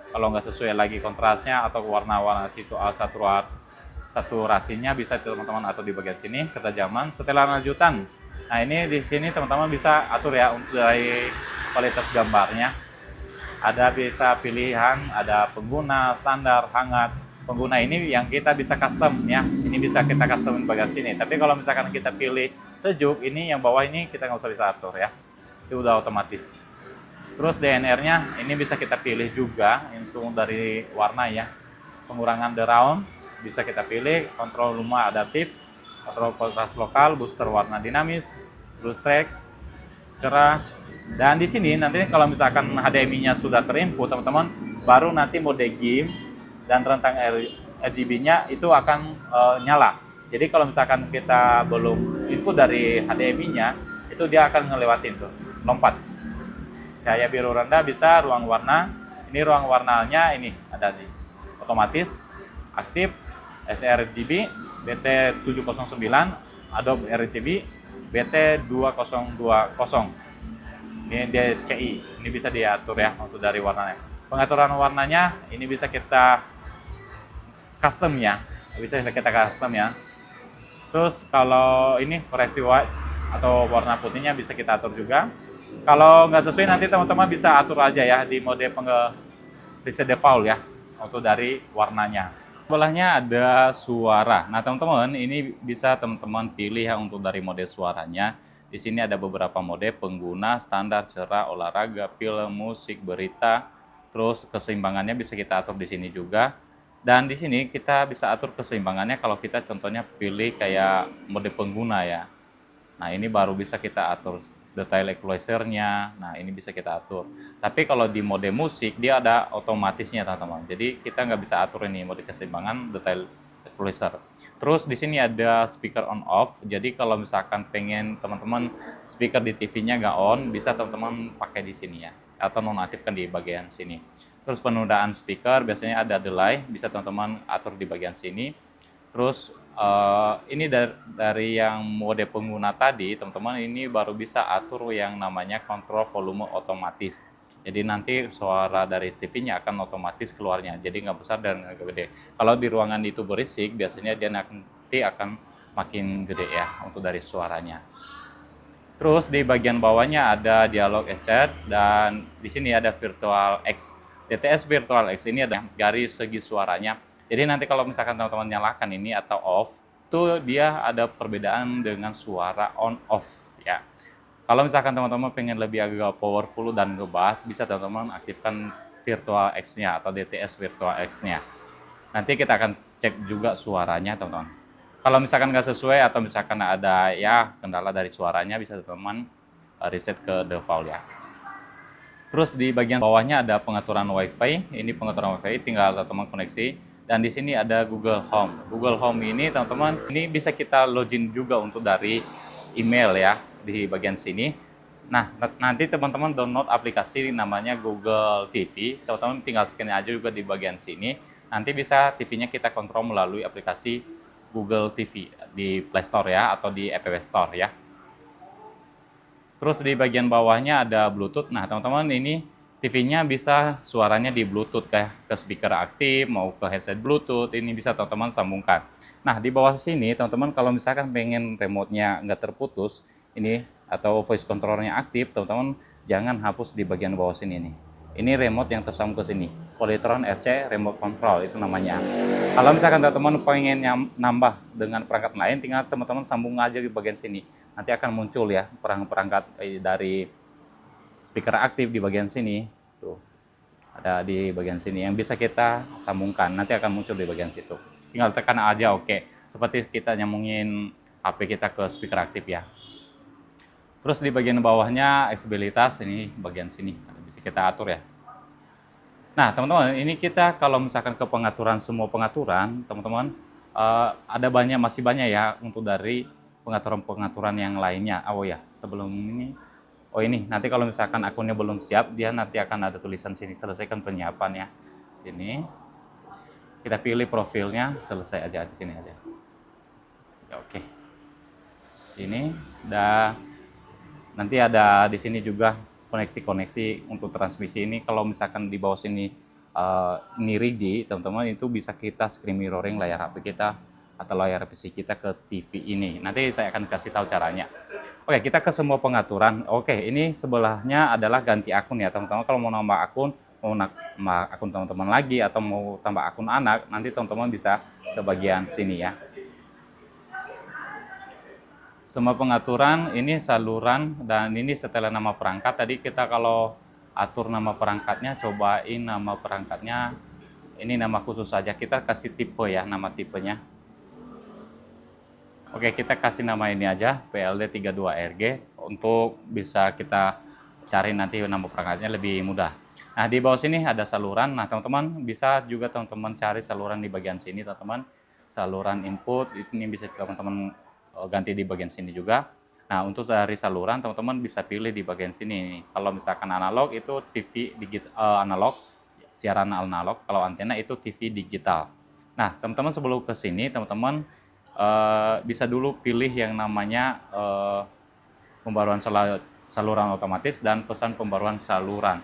Kalau nggak sesuai lagi kontrasnya atau warna-warna saturasinya bisa teman-teman atur di bagian sini. Ketajaman, setelan lanjutan. Nah, ini di sini teman-teman bisa atur ya untuk dari kualitas gambarnya. Ada bisa pilihan, ada pengguna, standar, hangat. Pengguna ini yang kita bisa custom ya. Ini bisa kita custom di bagian sini. Tapi kalau misalkan kita pilih sejuk, ini yang bawah ini kita nggak usah bisa atur ya. Itu udah otomatis. Terus DNR-nya ini bisa kita pilih juga untuk dari warna ya. Pengurangan deround bisa kita pilih, kontrol luma adaptif, kontrol kontras lokal, booster warna dinamis, blue streak, cerah. Dan di sini nanti kalau misalkan HDMI-nya sudah terinput teman-teman, baru nanti mode game dan rentang RGB-nya itu akan nyala. Jadi kalau misalkan kita belum input dari HDMI-nya, itu dia akan ngelewatin tuh, lompat. Cahaya biru rendah bisa ruang warna. Ini ruang warnanya ini ada nih. Otomatis, aktif, sRGB, BT709, Adobe RGB, BT2020. Ini DCI. Ini bisa diatur ya untuk dari warnanya. Pengaturan warnanya ini bisa kita custom ya. Bisa kita custom ya. Terus kalau ini koreksi white atau warna putihnya bisa kita atur juga. Kalau nggak sesuai nanti teman-teman bisa atur aja ya di mode preset default ya untuk dari warnanya. Sebelahnya ada suara. Nah teman-teman ini bisa teman-teman pilih ya untuk dari mode suaranya. Di sini ada beberapa mode pengguna, standar, cerah, olahraga, film, musik, berita. Terus keseimbangannya bisa kita atur di sini juga. Dan di sini kita bisa atur keseimbangannya kalau kita contohnya pilih kayak mode pengguna ya. Nah ini baru bisa kita atur detail equalizer-nya. Nah ini bisa kita atur. Tapi kalau di mode musik dia ada otomatisnya teman-teman. Jadi kita nggak bisa atur ini mode keseimbangan detail equalizer. Terus di sini ada speaker on off. Jadi kalau misalkan pengen teman-teman speaker di TV-nya nggak on, bisa teman-teman pakai di sini ya. Atau nonaktifkan di bagian sini. Terus penundaan speaker biasanya ada delay, bisa teman-teman atur di bagian sini. Terus ini dari yang mode pengguna tadi, teman-teman ini baru bisa atur yang namanya kontrol volume otomatis. Jadi nanti suara dari TV-nya akan otomatis keluarnya, jadi nggak besar dan nggak gede. Kalau di ruangan itu berisik, biasanya dia nanti akan makin gede ya untuk dari suaranya. Terus di bagian bawahnya ada dialog chat dan di sini ada virtual X. DTS virtual X ini ada garis segi suaranya. Jadi nanti kalau misalkan teman-teman nyalakan ini atau off, itu dia ada perbedaan dengan suara on off ya. Kalau misalkan teman-teman pengen lebih agak powerful dan ngebas, bisa teman-teman aktifkan virtual X-nya atau DTS virtual X-nya. Nanti kita akan cek juga suaranya teman-teman. Kalau misalkan nggak sesuai atau misalkan ada ya kendala dari suaranya, bisa teman-teman reset ke default ya. Terus di bagian bawahnya ada pengaturan WiFi. Ini pengaturan WiFi, tinggal teman-teman koneksi. Dan di sini ada Google Home. Google Home ini teman-teman, ini bisa kita login juga untuk dari email ya di bagian sini. Nah, nanti teman-teman download aplikasi namanya Google TV. Teman-teman tinggal scan aja juga di bagian sini. Nanti bisa TV-nya kita kontrol melalui aplikasi Google TV di Play Store ya atau di App Store ya. Terus di bagian bawahnya ada Bluetooth. Nah, teman-teman ini TV-nya bisa suaranya di Bluetooth kayak ke speaker aktif, mau ke headset Bluetooth, ini bisa teman-teman sambungkan. Nah, di bawah sini teman-teman kalau misalkan pengen remote-nya nggak terputus, ini atau voice control-nya aktif, teman-teman jangan hapus di bagian bawah sini nih. Ini remote yang tersambung ke sini. Polytron RC Remote Control itu namanya. Kalau misalkan teman-teman pengen nambah dengan perangkat lain, tinggal teman-teman sambung aja di bagian sini. Nanti akan muncul ya perangkat dari speaker aktif di bagian sini. Tuh. Ada di bagian sini yang bisa kita sambungkan. Nanti akan muncul di bagian situ. Tinggal tekan aja oke. Seperti kita nyambungin HP kita ke speaker aktif ya. Terus di bagian bawahnya aksesibilitas, ini bagian sini bisa kita atur ya. Nah teman-teman, ini kita kalau misalkan ke pengaturan, semua pengaturan teman-teman, ada masih banyak ya untuk dari pengaturan-pengaturan yang lainnya. Oh ya, sebelum ini, oh ini nanti kalau misalkan akunnya belum siap, dia nanti akan ada tulisan sini selesaikan penyiapan ya. Sini kita pilih profilnya, selesai aja di sini aja ya. Oke, sini dah. Nanti ada di sini juga koneksi-koneksi untuk transmisi ini. Kalau misalkan di bawah sini ini ready, teman-teman, itu bisa kita screen mirroring layar HP kita atau layar PC kita ke TV ini. Nanti saya akan kasih tahu caranya. Oke, kita ke semua pengaturan. Oke, ini sebelahnya adalah ganti akun ya, teman-teman. Kalau mau nambah akun, mau nambah akun teman-teman lagi atau mau tambah akun anak, nanti teman-teman bisa ke bagian sini ya. Semua pengaturan ini saluran dan ini setelah nama perangkat. Tadi kita kalau atur nama perangkatnya, cobain nama perangkatnya ini nama khusus saja, kita kasih tipe ya, nama tipenya. Oke, kita kasih nama ini aja PLD32RG untuk bisa kita cari nanti nama perangkatnya lebih mudah. Nah, di bawah sini ada saluran. Nah, teman-teman bisa juga teman-teman cari saluran di bagian sini, teman-teman. Saluran input ini bisa teman-teman ganti di bagian sini juga. Nah, untuk dari saluran teman-teman bisa pilih di bagian sini. Kalau misalkan analog itu TV digital analog, siaran analog. Kalau antena itu TV digital. Nah, teman-teman sebelum ke sini teman-teman bisa dulu pilih yang namanya pembaruan saluran otomatis dan pesan pembaruan saluran.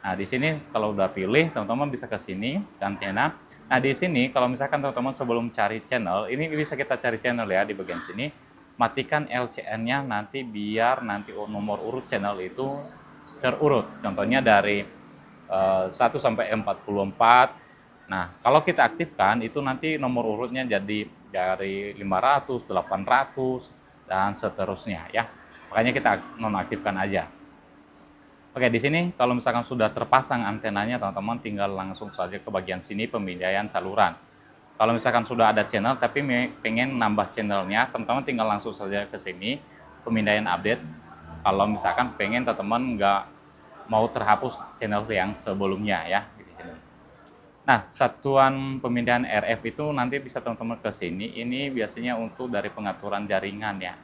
Nah, di sini kalau udah pilih, teman-teman bisa ke sini, ke antena. Nah, di sini kalau misalkan teman-teman sebelum cari channel, ini bisa kita cari channel ya di bagian sini. Matikan LCN-nya nanti biar nanti nomor urut channel itu terurut. Contohnya dari 1 sampai 44. Nah, kalau kita aktifkan itu nanti nomor urutnya jadi dari 500, 800 dan seterusnya ya. Makanya kita nonaktifkan aja. Oke, di sini kalau misalkan sudah terpasang antenanya, teman-teman tinggal langsung saja ke bagian sini pemindaian saluran. Kalau misalkan sudah ada channel tapi pengen nambah channelnya, teman-teman tinggal langsung saja ke sini pemindaian update. Kalau misalkan pengen teman-teman nggak mau terhapus channel yang sebelumnya ya. Nah, satuan pemindahan RF itu nanti bisa teman-teman ke sini. Ini biasanya untuk dari pengaturan jaringan ya.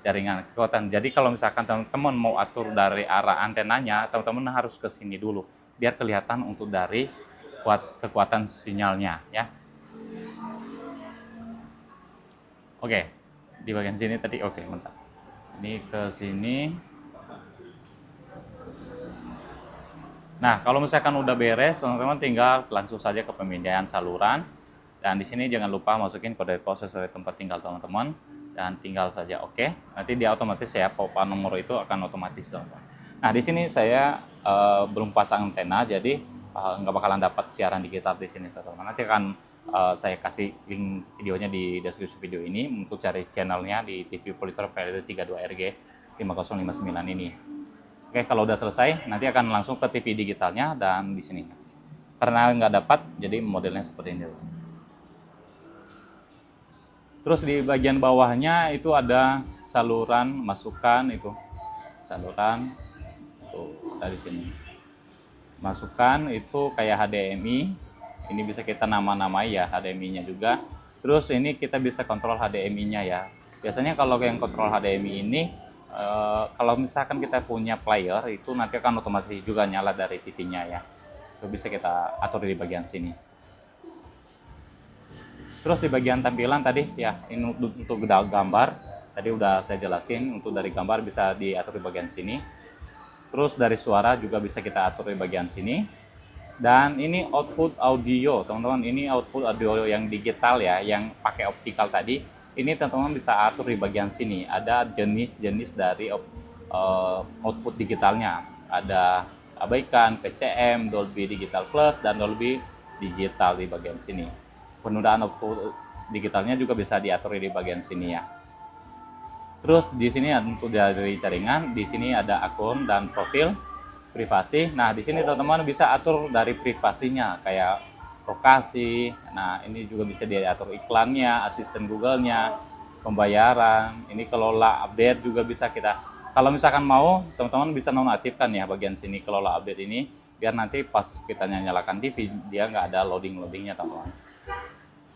Jaringan kekuatan. Jadi kalau misalkan teman-teman mau atur dari arah antenanya, teman-teman harus ke sini dulu biar kelihatan untuk dari kekuatan sinyalnya ya. Oke, di bagian sini tadi oke, mantap. Ini ke sini. Nah, kalau misalkan udah beres, teman-teman tinggal langsung saja ke pemindaian saluran. Dan di sini jangan lupa masukin kode pos sesuai tempat tinggal teman-teman. Dan tinggal saja oke. Nanti dia otomatis ya, pop-up nomor itu akan otomatis teman-teman. Nah, di sini saya belum pasang antena, jadi nggak bakalan dapat siaran digital di sini teman-teman. Nanti akan saya kasih link videonya di deskripsi video ini untuk cari channelnya di TV Politor PLD 32RG 5059 ini. Oke, kalau udah selesai, nanti akan langsung ke TV digitalnya dan di sini. Karena nggak dapat, jadi modelnya seperti ini. Terus di bagian bawahnya itu ada saluran masukan itu, saluran tuh dari sini. Masukan itu kayak HDMI, ini bisa kita nama-namai ya HDMI-nya juga. Terus ini kita bisa kontrol HDMI-nya ya. Biasanya kalau yang kontrol HDMI ini kalau misalkan kita punya player itu nanti akan otomatis juga nyala dari TV-nya ya. Itu bisa kita atur di bagian sini. Terus di bagian tampilan tadi ya, ini untuk gambar tadi udah saya jelasin, untuk dari gambar bisa diatur di bagian sini. Terus dari suara juga bisa kita atur di bagian sini. Dan ini output audio teman-teman, ini output audio yang digital ya, yang pakai optikal tadi. Ini teman-teman bisa atur di bagian sini. Ada jenis-jenis dari output digitalnya. Ada abaikan, PCM, Dolby Digital Plus, dan Dolby Digital di bagian sini. Penundaan output digitalnya juga bisa diatur di bagian sini ya. Terus di sini untuk dari jaringan, di sini ada akun dan profil, privasi. Nah, di sini teman-teman bisa atur dari privasinya kayak lokasi. Nah, ini juga bisa diatur iklannya, asisten Google-nya, pembayaran. Ini kelola update juga bisa kita. Kalau misalkan mau, teman-teman bisa nonaktifkan ya bagian sini kelola update ini, biar nanti pas kita nyalakan TV dia nggak ada loading-loadingnya teman-teman.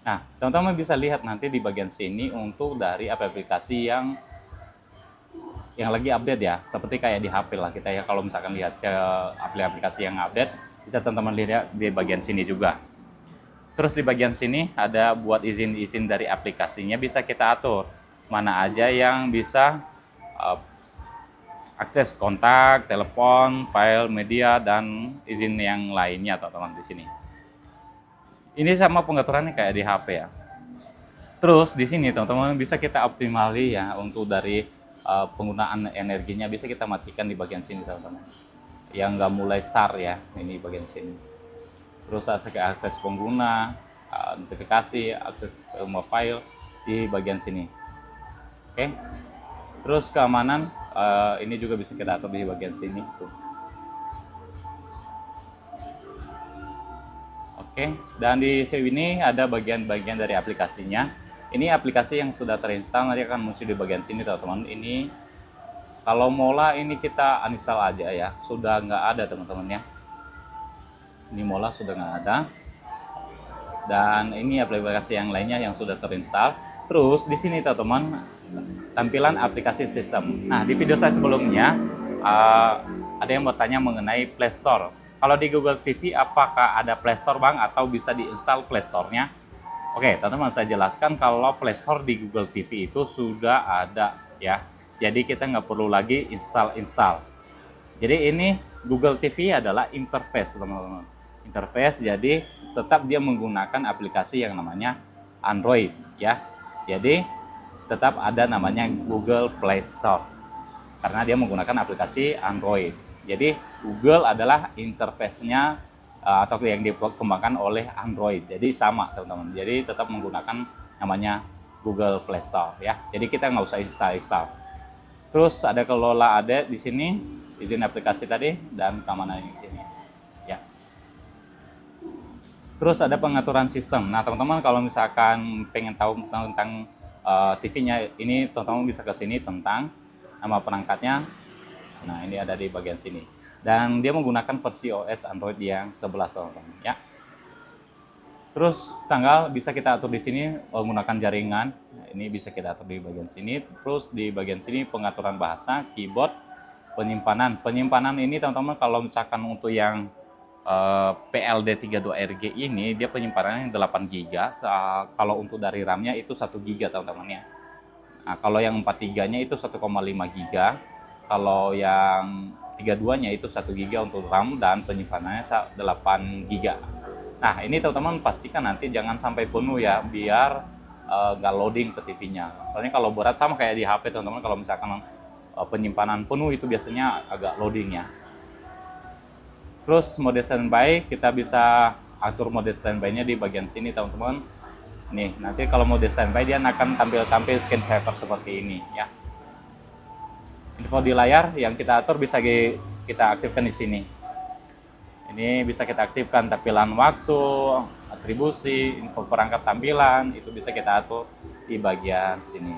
Nah, teman-teman bisa lihat nanti di bagian sini untuk dari aplikasi yang lagi update ya, seperti kayak di HP lah kita ya. Kalau misalkan lihat aplikasi yang update, bisa teman-teman lihat di bagian sini juga. Terus di bagian sini ada buat izin-izin dari aplikasinya, bisa kita atur mana aja yang bisa akses kontak, telepon, file, media, dan izin yang lainnya teman-teman di sini. Ini sama pengaturannya kayak di HP ya. Terus di sini teman-teman bisa kita optimali ya untuk dari penggunaan energinya, bisa kita matikan di bagian sini teman-teman. Yang nggak mulai start ya, ini bagian sini. Terus akses pengguna, notifikasi, akses file di bagian sini. Oke. Terus keamanan ini juga bisa kita atur di bagian sini tuh. Oke, dan di sini ada bagian-bagian dari aplikasinya. Ini aplikasi yang sudah terinstall, nanti akan muncul di bagian sini teman-teman. Ini kalau Mola ini kita uninstall aja ya, sudah nggak ada teman-teman ya. Ini Mola sudah nggak ada. Dan ini aplikasi yang lainnya yang sudah terinstall. Terus di sini teman-teman tampilan aplikasi sistem. Nah, di video saya sebelumnya ada yang bertanya mengenai Play Store. Kalau di Google TV apakah ada Play Store Bang atau bisa diinstal Play Store-nya? Oke, teman-teman saya jelaskan kalau Play Store di Google TV itu sudah ada ya. Jadi kita nggak perlu lagi install. Jadi ini Google TV adalah interface teman-teman. Interface jadi tetap dia menggunakan aplikasi yang namanya Android ya. Jadi tetap ada namanya Google Play Store karena dia menggunakan aplikasi Android. Jadi Google adalah interface-nya atau yang dikembangkan oleh Android. Jadi sama teman-teman. Jadi tetap menggunakan namanya Google Play Store ya. Jadi kita nggak usah install. Terus ada kelola ada di sini, izin aplikasi tadi dan keamanan di sini ya. Terus ada pengaturan sistem. Nah teman-teman kalau misalkan pengen tahu tentang TV-nya ini, teman-teman bisa ke sini tentang nama perangkatnya. Nah, ini ada di bagian sini. Dan dia menggunakan versi OS Android yang 11 teman-teman ya. Terus tanggal bisa kita atur di sini menggunakan jaringan. Nah, ini bisa kita atur di bagian sini. Terus di bagian sini pengaturan bahasa, keyboard, penyimpanan. Penyimpanan ini teman-teman kalau misalkan untuk yang PLD 32RG ini dia penyimpanannya 8 GB. Kalau untuk dari RAM-nya itu 1 GB teman-teman ya. Nah, kalau yang 43-nya itu 1,5 GB. Kalau yang 32-nya itu 1 GB untuk RAM dan penyimpanannya 8 GB. Nah, ini teman-teman pastikan nanti jangan sampai penuh ya, biar nggak loading ke TV-nya. Soalnya kalau berat sama kayak di HP teman-teman, kalau misalkan penyimpanan penuh itu biasanya agak loading ya. Terus mode standby, kita bisa atur mode standby-nya di bagian sini teman-teman. Nih, nanti kalau mode standby dia akan tampil screensaver seperti ini ya. Info di layar yang kita atur bisa kita aktifkan di sini. Ini bisa kita aktifkan tampilan waktu, atribusi, info perangkat tampilan, itu bisa kita atur di bagian sini.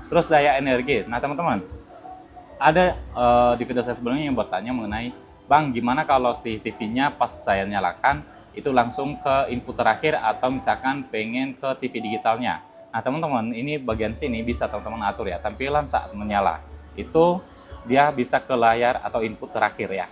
Terus daya energi. Nah teman-teman, ada di video saya sebelumnya yang bertanya mengenai, Bang, gimana kalau si TV-nya pas saya nyalakan itu langsung ke input terakhir atau misalkan pengen ke TV digitalnya. Nah teman-teman, ini bagian sini bisa teman-teman atur ya, tampilan saat menyala. Itu dia bisa ke layar atau input terakhir ya.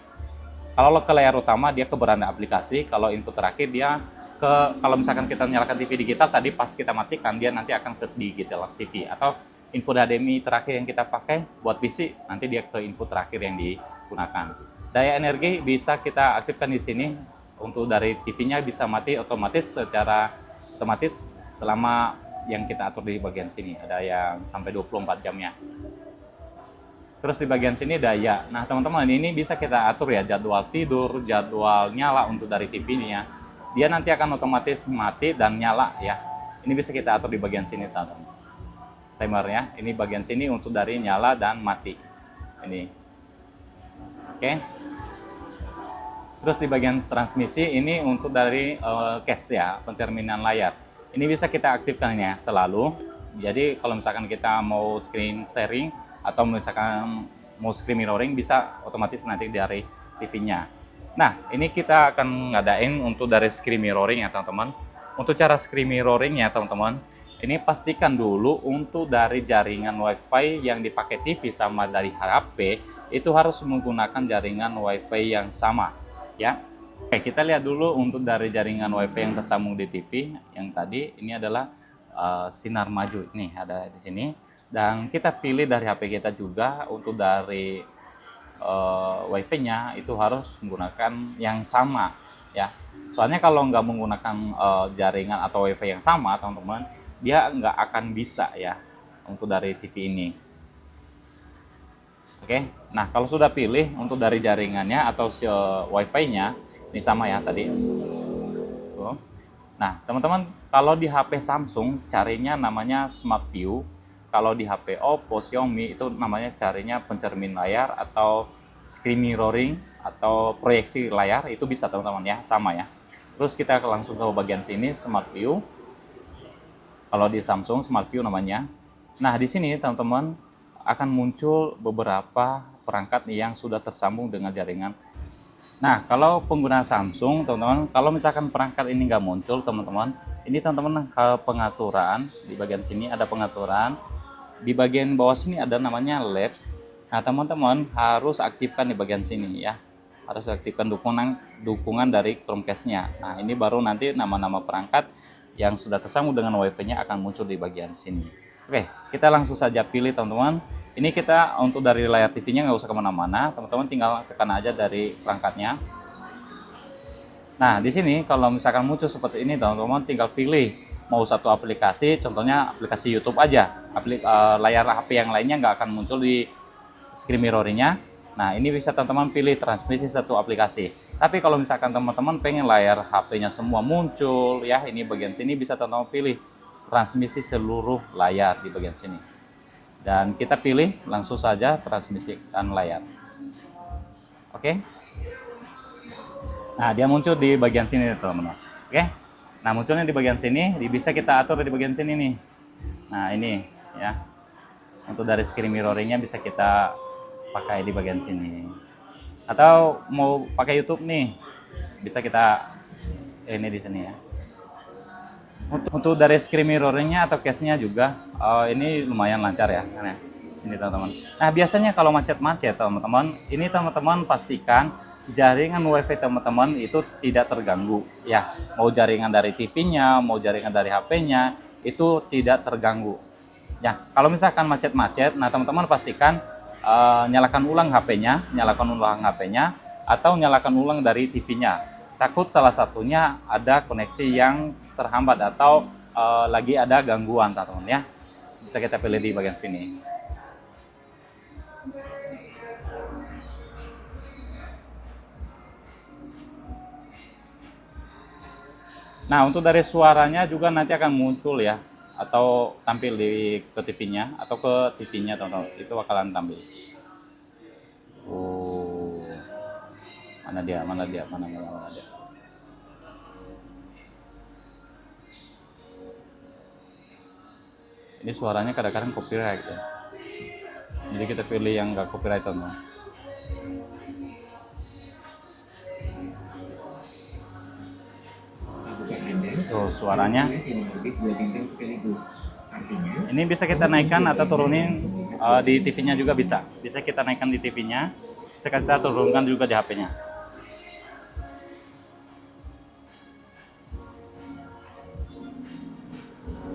Kalau ke layar utama dia ke beranda aplikasi, kalau input terakhir dia ke, kalau misalkan kita nyalakan TV digital tadi pas kita matikan dia nanti akan ke digital TV, atau input HDMI terakhir yang kita pakai buat PC nanti dia ke input terakhir yang digunakan. Daya energi bisa kita aktifkan di sini, untuk dari TV-nya bisa mati otomatis secara otomatis selama yang kita atur di bagian sini, ada yang sampai 24 jamnya. Terus di bagian sini daya. Nah teman-teman, ini bisa kita atur ya, jadwal tidur, jadwal nyala untuk dari TV-nya. Dia nanti akan otomatis mati dan nyala ya. Ini bisa kita atur di bagian sini teman-teman. Timernya, ini bagian sini untuk dari nyala dan mati. Ini. Oke. Terus di bagian transmisi ini untuk dari case ya, pencerminan layar. Ini bisa kita aktifkan ya selalu. Jadi kalau misalkan kita mau screen sharing atau misalkan mau screen mirroring bisa otomatis nanti dari TV-nya. Nah, ini kita akan ngadain untuk dari screen mirroring ya teman-teman. Untuk cara screen mirroring ya teman-teman, ini pastikan dulu untuk dari jaringan WiFi yang dipakai TV sama dari HP itu harus menggunakan jaringan WiFi yang sama ya. Oke, kita lihat dulu untuk dari jaringan WiFi yang tersambung di TV yang tadi, ini adalah sinar maju. Nih ada di sini. Dan kita pilih dari HP kita juga untuk dari WiFi-nya itu harus menggunakan yang sama ya. Soalnya kalau nggak menggunakan jaringan atau WiFi yang sama teman-teman, dia nggak akan bisa ya untuk dari TV ini. Oke, nah kalau sudah pilih untuk dari jaringannya atau WiFi-nya, ini sama ya tadi. Nah teman-teman, kalau di HP Samsung carinya namanya Smart View. Kalau di HP Oppo, Xiaomi itu namanya carinya pencermin layar atau screen mirroring atau proyeksi layar, itu bisa teman-teman ya, sama ya. Terus kita langsung ke bagian sini Smart View. Kalau di Samsung Smart View namanya. Nah di sini teman-teman akan muncul beberapa perangkat yang sudah tersambung dengan jaringan. Nah kalau pengguna Samsung teman-teman, kalau misalkan perangkat ini nggak muncul teman-teman, ini teman-teman ke pengaturan, di bagian sini ada pengaturan. Di bagian bawah sini ada namanya Labs. Nah teman-teman harus aktifkan di bagian sini ya, harus aktifkan dukungan dari Chromecast-nya. Nah ini baru nanti nama-nama perangkat yang sudah tersambung dengan WiFi-nya akan muncul di bagian sini. Oke, kita langsung saja pilih teman-teman. Ini kita untuk dari layar TV-nya nggak usah kemana-mana, teman-teman tinggal tekan aja dari perangkatnya. Nah di sini kalau misalkan muncul seperti ini teman-teman tinggal pilih mau satu aplikasi, contohnya aplikasi YouTube aja. Layar HP yang lainnya nggak akan muncul di screen mirroring-nya. Nah ini bisa teman-teman pilih transmisi satu aplikasi. Tapi kalau misalkan teman-teman pengen layar HP-nya semua muncul ya, ini bagian sini bisa teman-teman pilih transmisi seluruh layar di bagian sini. Dan kita pilih langsung saja transmisikan layar. Oke. Nah dia muncul di bagian sini teman-teman. Oke. Nah munculnya di bagian sini, bisa kita atur di bagian sini nih. Nah ini ya, untuk dari screen mirroring-nya bisa kita pakai di bagian sini. Atau mau pakai YouTube nih, bisa kita ini di sini ya. Untuk dari screen mirroring-nya atau case-nya juga, ini lumayan lancar ya. Ini teman-teman. Nah biasanya kalau macet-macet teman-teman, ini teman-teman pastikan jaringan WiFi teman-teman itu tidak terganggu ya. Mau jaringan dari TV-nya, mau jaringan dari HP-nya itu tidak terganggu. Ya, kalau misalkan macet-macet, nah teman-teman pastikan nyalakan ulang HP-nya, atau nyalakan ulang dari TV-nya. Takut salah satunya ada koneksi yang terhambat atau lagi ada gangguan, teman-teman ya. Bisa kita pilih di bagian sini. Nah, untuk dari suaranya juga nanti akan muncul ya, atau tampil ke TV-nya atau ke TV-nya, teman-teman. Itu bakalan tampil. Oh, mana dia? Ini suaranya kadang-kadang copyright ya. Jadi kita pilih yang nggak copyright, teman-teman. Tuh suaranya. Ini bisa kita naikkan atau turunin di TV-nya juga bisa. Bisa kita naikkan di TV-nya, bisa kita turunkan juga di HP-nya.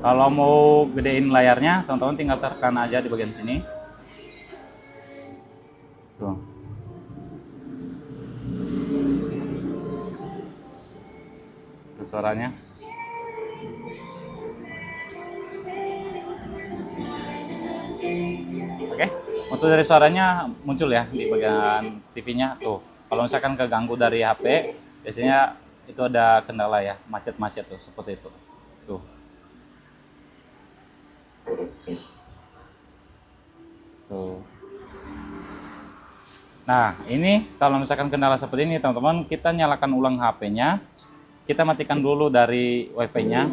Kalau mau gedein layarnya, teman-teman tinggal tekan aja di bagian sini. Tuh. Tuh suaranya. Oke, untuk dari suaranya muncul ya di bagian TV-nya tuh. Kalau misalkan keganggu dari HP, biasanya itu ada kendala ya, macet-macet tuh seperti itu. Tuh. Tuh. Nah, ini kalau misalkan kendala seperti ini, teman-teman, kita nyalakan ulang HP-nya. Kita matikan dulu dari WiFi-nya.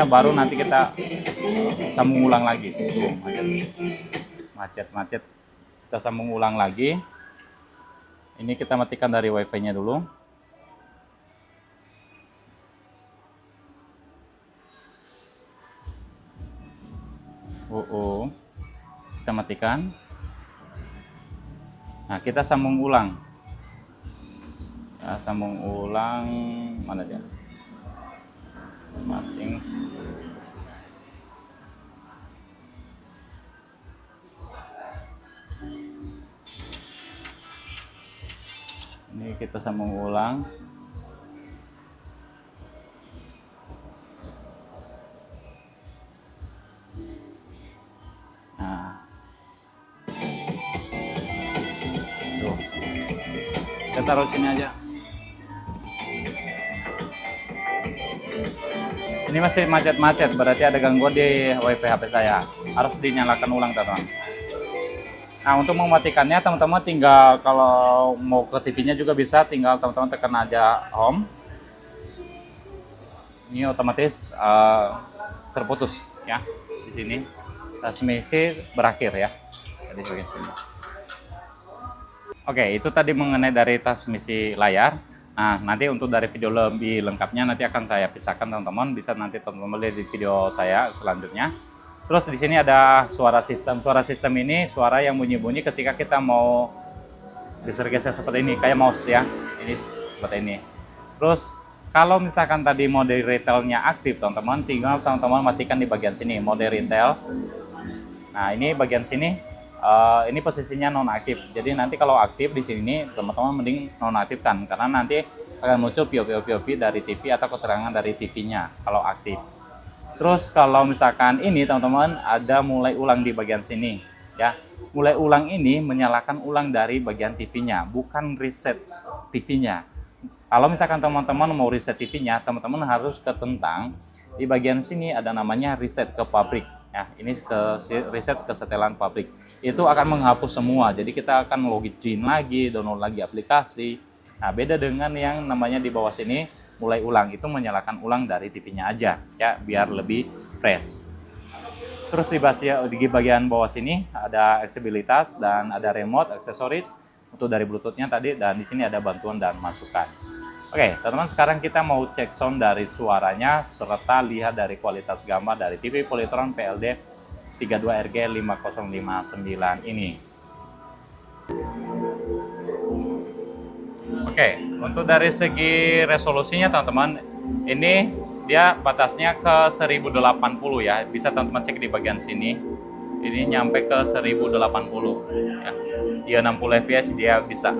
Baru nanti kita sambung ulang lagi. Macet. Kita sambung ulang lagi. Ini kita matikan dari WiFi-nya dulu. Kita matikan. Nah, kita sambung ulang. Ya, sambung ulang, mana dia? Mating. Ini kita sambung ulang. Nah, tuh. Kita taruh sini aja. Ini masih macet-macet, berarti ada gangguan di WiFi HP saya. Harus dinyalakan ulang, teman-teman. Nah, untuk mematikannya, teman-teman tinggal kalau mau ke TV-nya juga bisa, tinggal teman-teman tekan aja home. Ini otomatis terputus ya di sini. Transmisi berakhir ya. Jadi bagian sini. Oke, itu tadi mengenai dari transmisi layar. Nah, nanti untuk dari video lebih lengkapnya nanti akan saya pisahkan, teman-teman. Bisa nanti teman-teman lihat di video saya selanjutnya. Terus di sini ada suara sistem. Suara sistem ini suara yang bunyi-bunyi ketika kita mau geser-geser seperti ini, kayak mouse ya. Ini seperti ini. Terus kalau misalkan tadi mode retailnya aktif, teman-teman, tinggal teman-teman matikan di bagian sini, mode retail. Nah, ini bagian sini. Ini posisinya nonaktif. Jadi nanti kalau aktif di sini teman-teman mending nonaktifkan karena nanti akan muncul POV dari TV atau keterangan dari TV-nya kalau aktif. Terus kalau misalkan ini teman-teman ada mulai ulang di bagian sini ya. Mulai ulang ini menyalakan ulang dari bagian TV-nya, bukan reset TV-nya. Kalau misalkan teman-teman mau reset TV-nya, teman-teman harus ke tentang di bagian sini ada namanya reset ke pabrik. Ya, ini ke reset ke setelan pabrik. Itu akan menghapus semua. Jadi kita akan login lagi, download lagi aplikasi. Nah, beda dengan yang namanya di bawah sini mulai ulang, itu menyalakan ulang dari TV-nya aja ya, biar lebih fresh. Terus di bagian bawah sini ada aksesibilitas dan ada remote, aksesoris untuk dari Bluetooth-nya tadi, dan di sini ada bantuan dan masukan. Oke, teman-teman, sekarang kita mau cek sound dari suaranya serta lihat dari kualitas gambar dari TV Polytron PLD 32RG5059 ini. Oke, untuk dari segi resolusinya teman-teman, ini dia batasnya ke 1080 ya. Bisa teman-teman cek di bagian sini. ini nyampe ke 1080 ya. Dia 60 fps dia bisa.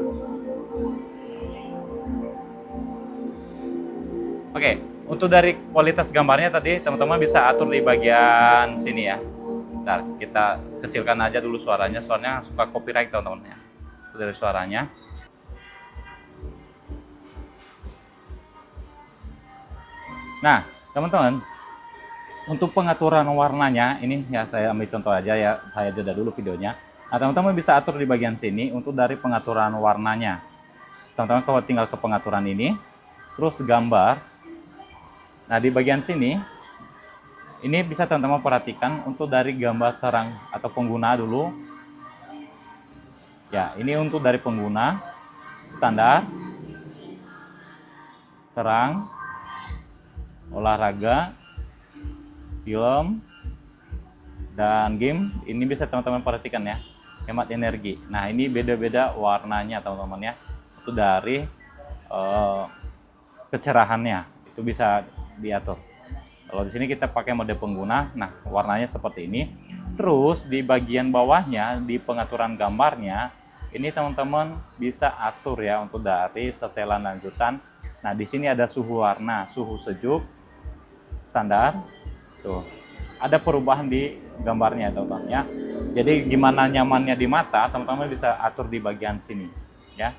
Oke, untuk dari kualitas gambarnya tadi teman-teman bisa atur di bagian sini ya. Bentar, kita kecilkan aja dulu suaranya, soalnya suka copyright teman-teman ya. Dari suaranya. Nah, teman-teman, untuk pengaturan warnanya, ini ya saya ambil contoh aja ya, saya jeda dulu videonya. Nah, teman-teman bisa atur di bagian sini untuk dari pengaturan warnanya. Teman-teman kalau tinggal ke pengaturan ini, terus gambar. Nah, di bagian sini, ini bisa teman-teman perhatikan untuk dari gambar terang atau pengguna dulu. Ya, ini untuk dari pengguna, standar, terang, olahraga, film, dan game. Ini bisa teman-teman perhatikan ya, hemat energi. Nah, ini beda-beda warnanya teman-teman ya, itu dari kecerahannya itu bisa diatur. Kalau di sini kita pakai mode pengguna, nah warnanya seperti ini. Terus di bagian bawahnya di pengaturan gambarnya ini teman-teman bisa atur ya untuk dari setelan lanjutan. Nah, di sini ada suhu warna, suhu sejuk, standar. Tuh, ada perubahan di gambarnya teman-teman ya. Jadi gimana nyamannya di mata, teman-teman bisa atur di bagian sini ya.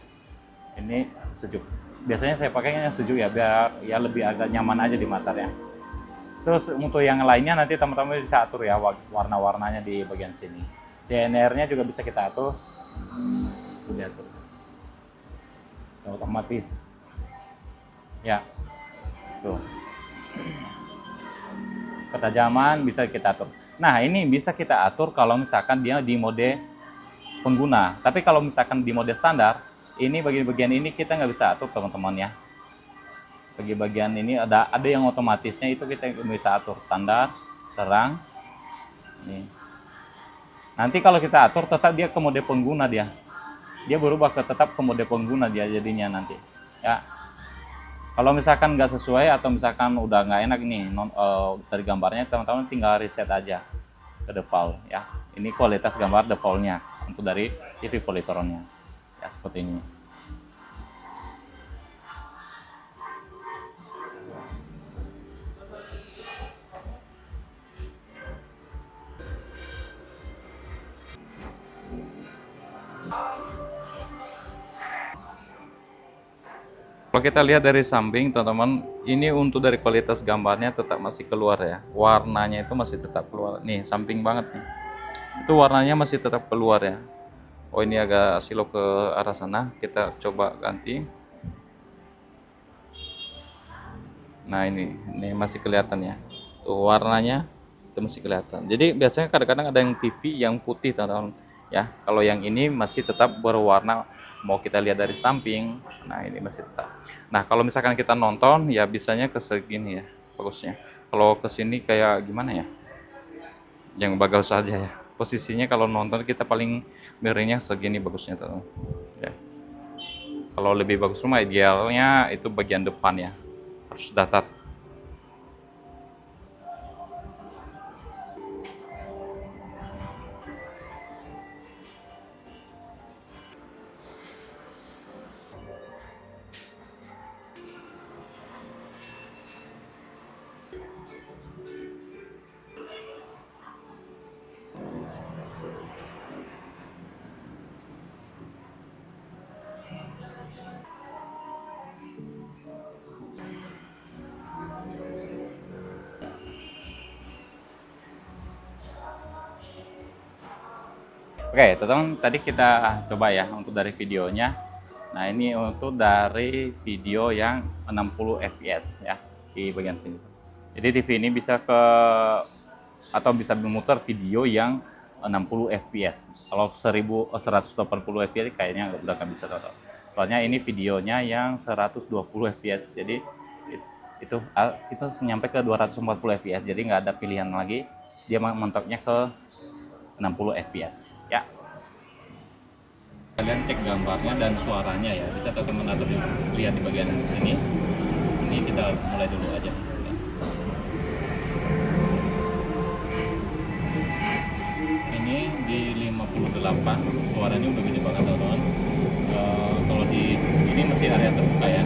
Ini sejuk. Biasanya saya pakainya sejuk ya, biar ya lebih agak nyaman aja di mata ya. Terus untuk yang lainnya nanti teman-teman bisa atur ya warna-warnanya di bagian sini. DNR-nya juga bisa kita atur. Sudah atur. Otomatis. Ya. Tuh. Ketajaman bisa kita atur. Nah, ini bisa kita atur kalau misalkan dia di mode pengguna. Tapi kalau misalkan di mode standar, ini bagian-bagian ini kita nggak bisa atur teman-teman ya. Bagian ini ada yang otomatisnya itu kita bisa atur standar, terang. Nih. Nanti kalau kita atur tetap dia ke mode pengguna dia. Dia berubah tetap ke mode pengguna dia jadinya nanti. Ya. Kalau misalkan nggak sesuai atau misalkan udah nggak enak nih dari gambarnya, teman-teman tinggal reset aja ke default ya. Ini kualitas gambar defaultnya untuk dari TV Polytronnya ya, seperti ini. Kalau kita lihat dari samping teman-teman, ini untuk dari kualitas gambarnya tetap masih keluar ya, warnanya itu masih tetap keluar nih, samping banget nih, itu warnanya masih tetap keluar ya. Oh, ini agak silo ke arah sana, kita coba ganti. Nah, ini masih kelihatan ya, tuh warnanya itu masih kelihatan. Jadi biasanya kadang-kadang ada yang TV yang putih teman-teman ya, kalau yang ini masih tetap berwarna. Mau kita lihat dari samping, nah ini masih tetap. Nah, kalau misalkan kita nonton ya bisanya ke segini ya bagusnya. Kalau ke sini kayak gimana ya, yang bagus saja ya posisinya. Kalau nonton kita paling miringnya segini bagusnya tuh ya. Kalau lebih bagus rumah idealnya itu bagian depan ya, harus datar. Oke, teman-teman, tadi kita coba ya untuk dari videonya. Nah, ini untuk dari video yang 60 fps ya di bagian sini. Jadi TV ini bisa atau bisa memutar video yang 60 fps. Kalau 180 fps kayaknya udah nggak bisa total. Soalnya ini videonya yang 120 fps. Jadi itu nyampe ke 240 fps. Jadi nggak ada pilihan lagi. Dia mentoknya ke 60 fps ya. Kalian cek gambarnya dan suaranya ya, bisa teman-teman atur lihat di bagian sini. Ini kita mulai dulu aja ya. ini di 58, suaranya udah gede banget teman-teman. Kalau di ini masih area terbuka ya.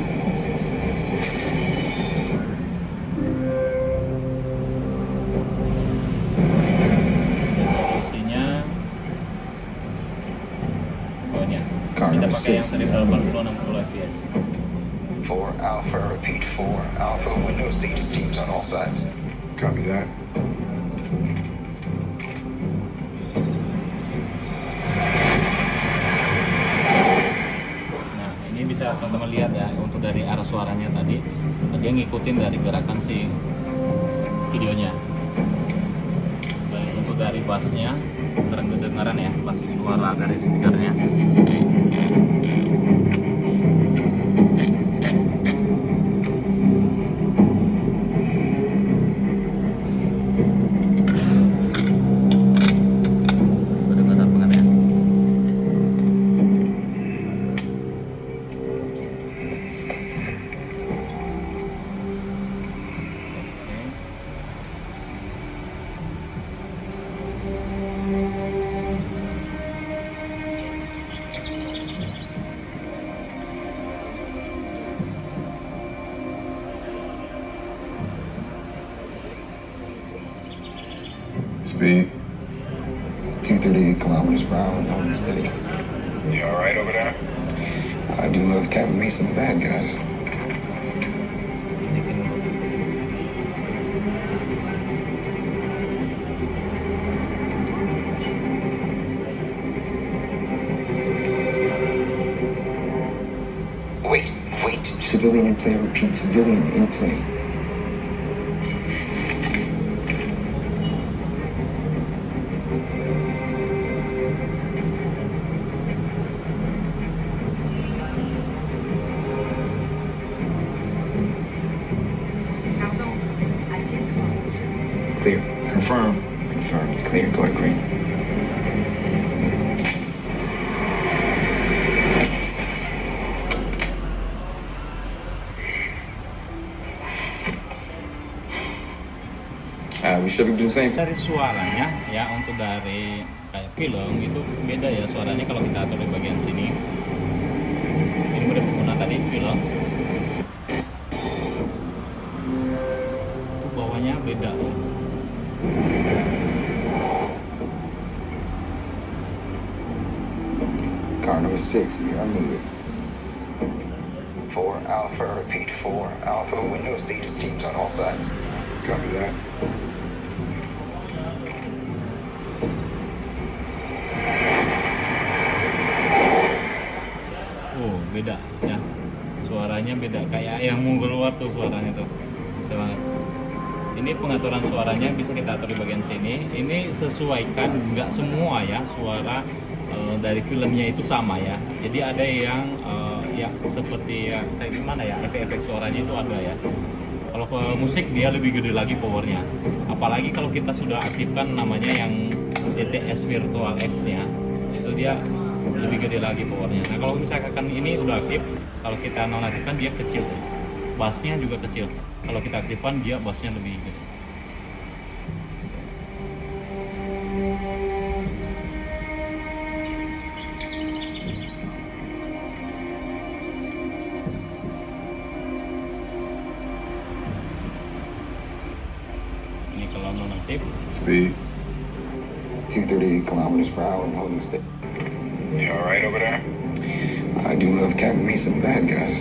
Resolusinya kita pakai yang 1080 fps. 4 Alpha, repeat 4 Alpha, Windows status teams on all sides. Copy that. Nah, ini bisa teman-teman lihat ya, untuk dari arah suaranya tadi, dia ngikutin dari gerakan si videonya. Dan untuk dari bassnya, kurang kedengaran ya, bass suara dari speakernya. Speed. 238 kilometers per hour, holding steady. You all right over there? I do love Captain Mason, the bad guys. Wait. Civilian in play, repeat, civilian in play. Clear. Confirm. Confirmed. Clear. Go to green. We should be doing the same. Dari suaranya ya, untuk dari kayak film itu beda ya suaranya kalau kita atur di bagian sini. Ini udah menggunakan film. Itu bawahnya beda. Car number 6, we are moving. 4 Alpha, repeat 4 Alpha, Windows status teams on all sides. Copy that. Beda ya, suaranya beda, kayak yang mau keluar tuh suaranya tuh. Coba. Ini pengaturan suaranya bisa kita atur di bagian sini. Ini sesuaikan, nggak semua ya suara dari filmnya itu sama ya. Jadi ada yang ya seperti ya kayak gimana ya, efek-efek suaranya itu ada ya. Kalau ke musik dia lebih gede lagi powernya. Apalagi kalau kita sudah aktifkan namanya yang DTS Virtual X nya, itu dia lebih gede lagi powernya. Nah kalau misalkan ini udah aktif, kalau kita nonaktifkan dia kecil, bassnya juga kecil. Kalau kita aktifkan dia bassnya lebih gede. Ini kalau nonaktif. Speed. 238 kilometers per hour, holding steady. You all right over there? I do love Captain Mason, the bad guys.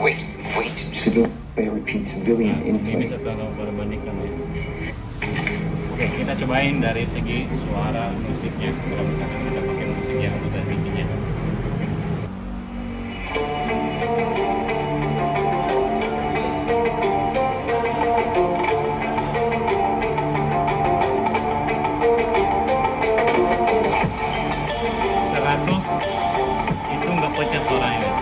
Wait. Civilian, I repeat, civilian in Ini play. bisa kita perbandingkan ya. Oke, kita cobain dari segi suara musiknya. Kalau misalkan kita pakai musik yang udah tingginya. Itu nggak pecah suaranya.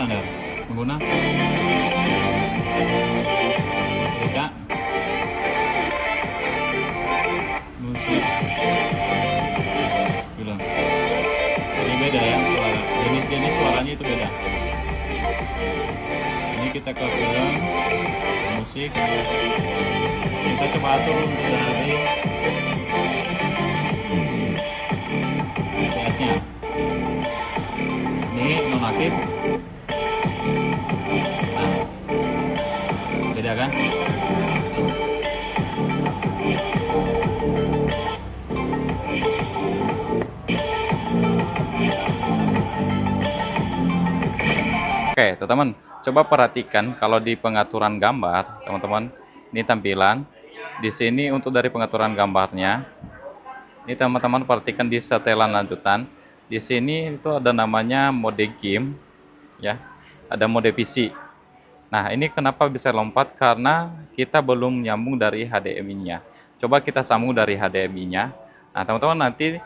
standar. Pengguna beda. Musik film. Ini beda ya suara. Jenis suaranya itu beda. Ini kita ke film, musik. Kita coba atur dari FPS-nya. Ini nonaktif. Nah, beda kan? Oke, teman-teman, coba perhatikan kalau di pengaturan gambar, teman-teman, ini tampilan. Di sini untuk dari pengaturan gambarnya, ini teman-teman perhatikan di setelan lanjutan. Di sini itu ada namanya mode game, ya, ada mode PC. Nah, ini kenapa bisa lompat? Karena kita belum nyambung dari HDMI-nya. Coba kita sambung dari HDMI-nya. Nah, teman-teman nanti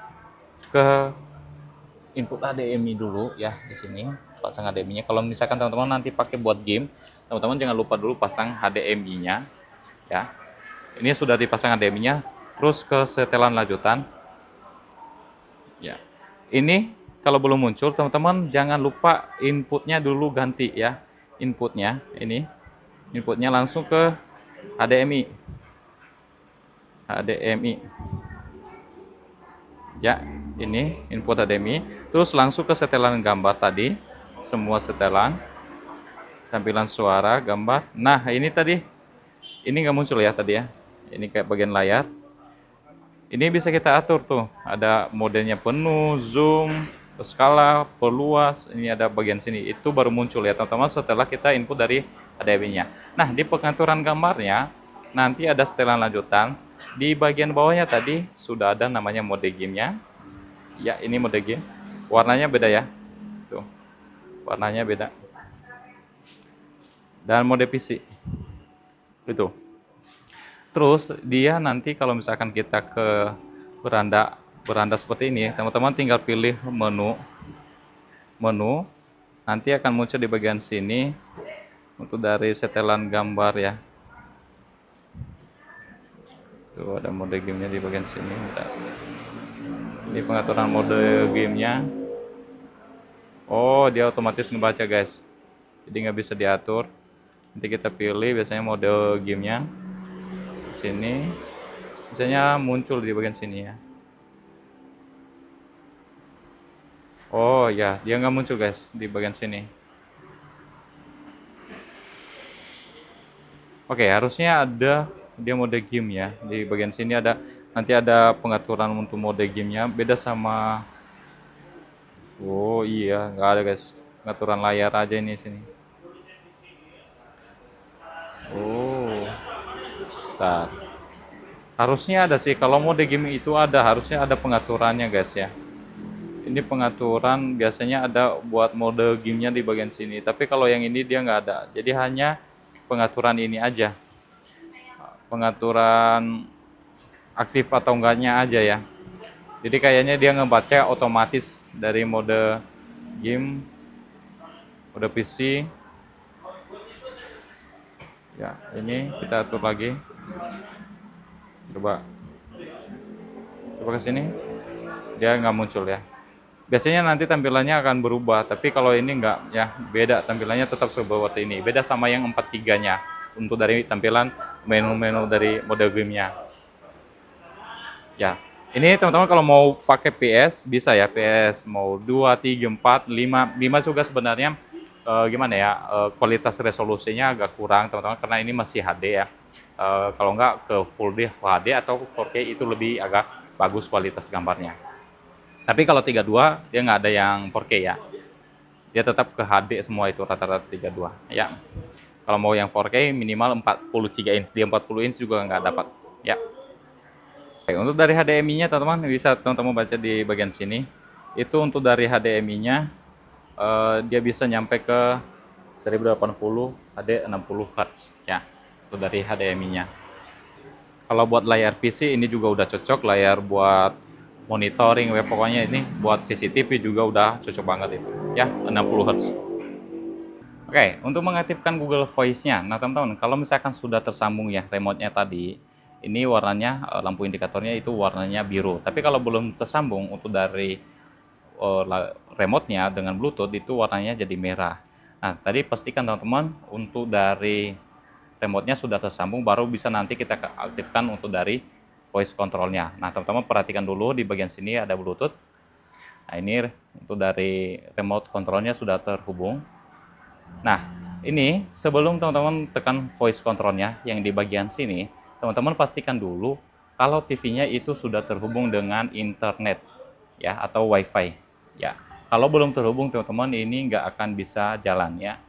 ke input HDMI dulu ya di sini. Pasang HDMI-nya. Kalau misalkan teman-teman nanti pakai buat game, teman-teman jangan lupa dulu pasang HDMI-nya, ya. Ini sudah dipasang HDMI-nya, terus ke setelan lanjutan. Ya. Ini kalau belum muncul, teman-teman jangan lupa inputnya dulu ganti ya. Inputnya ini, inputnya langsung ke HDMI. HDMI. Ya, ini input HDMI, terus langsung ke setelan gambar tadi, semua setelan, tampilan suara, gambar. Nah, ini tadi, ini nggak muncul ya tadi ya. Ini kayak bagian layar. Ini bisa kita atur tuh, ada modenya penuh, zoom, skala, perluas. Ini ada bagian sini, itu baru muncul ya teman-teman setelah kita input dari HDMI-nya. Nah, di pengaturan gambarnya nanti ada setelan lanjutan. Di bagian bawahnya tadi sudah ada namanya mode game-nya. Ya, ini mode game. Warnanya beda ya. Tuh. Warnanya beda. Dan mode PC. Itu. Terus dia nanti kalau misalkan kita ke beranda seperti ini, teman-teman tinggal pilih menu. Menu nanti akan muncul di bagian sini untuk dari setelan gambar ya. Tuh ada mode gamenya di bagian sini. Ini pengaturan mode gamenya. Oh, dia otomatis ngebaca guys. Jadi nggak bisa diatur. Nanti kita pilih biasanya mode gamenya. Sini, biasanya muncul di bagian sini ya. Oh ya, dia nggak muncul guys di bagian sini. Oke, harusnya ada dia mode game ya. Di bagian sini ada nanti ada pengaturan untuk mode gamenya. Beda sama. Oh iya, nggak ada guys. Pengaturan layar aja ini sini. Oh, bentar. Harusnya ada sih. Kalau mode game itu ada, harusnya ada pengaturannya guys ya. Ini pengaturan biasanya ada buat mode gamenya di bagian sini. Tapi kalau yang ini dia nggak ada. Jadi hanya pengaturan ini aja. Pengaturan aktif atau enggaknya aja ya. Jadi kayaknya dia ngebaca otomatis dari mode game, mode PC. Ya, ini kita atur lagi. Coba ke sini. Dia nggak muncul ya. Biasanya nanti tampilannya akan berubah, tapi kalau ini nggak ya, beda tampilannya tetap seperti ini. Beda sama yang 43-nya untuk dari tampilan menu-menu dari mode game-nya. Ya, ini teman-teman kalau mau pakai PS bisa ya, PS mau 2, 3, 4, 5 juga sebenarnya gimana ya, kualitas resolusinya agak kurang teman-teman karena ini masih HD ya. Kalau nggak ke Full HD atau 4K itu lebih agak bagus kualitas gambarnya. Tapi kalau 32 dia nggak ada yang 4K ya. Dia tetap ke HD semua itu rata-rata 32 ya. Kalau mau yang 4K minimal 43 inch, dia 40 inch juga nggak dapat ya. Oke, untuk dari HDMI-nya teman-teman bisa teman-teman baca di bagian sini. Itu untuk dari HDMI-nya dia bisa nyampe ke 1080 HD 60 Hz ya. Untuk dari HDMI-nya. Kalau buat layar PC ini juga udah cocok, layar buat monitoring web pokoknya ini buat CCTV juga udah cocok banget itu ya, 60 Hz. Oke, untuk mengaktifkan Google Voice-nya, nah teman-teman, kalau misalkan sudah tersambung ya remote-nya tadi, ini warnanya lampu indikatornya itu warnanya biru. Tapi kalau belum tersambung untuk dari remote-nya dengan Bluetooth itu warnanya jadi merah. Nah, tadi pastikan teman-teman untuk dari remote-nya sudah tersambung, baru bisa nanti kita aktifkan untuk dari voice control-nya. Nah, teman-teman perhatikan dulu di bagian sini ada Bluetooth. Nah, ini untuk dari remote control-nya sudah terhubung. Nah, ini sebelum teman-teman tekan voice control-nya yang di bagian sini, teman-teman pastikan dulu kalau TV-nya itu sudah terhubung dengan internet ya atau WiFi ya. Kalau belum terhubung teman-teman ini nggak akan bisa jalan ya.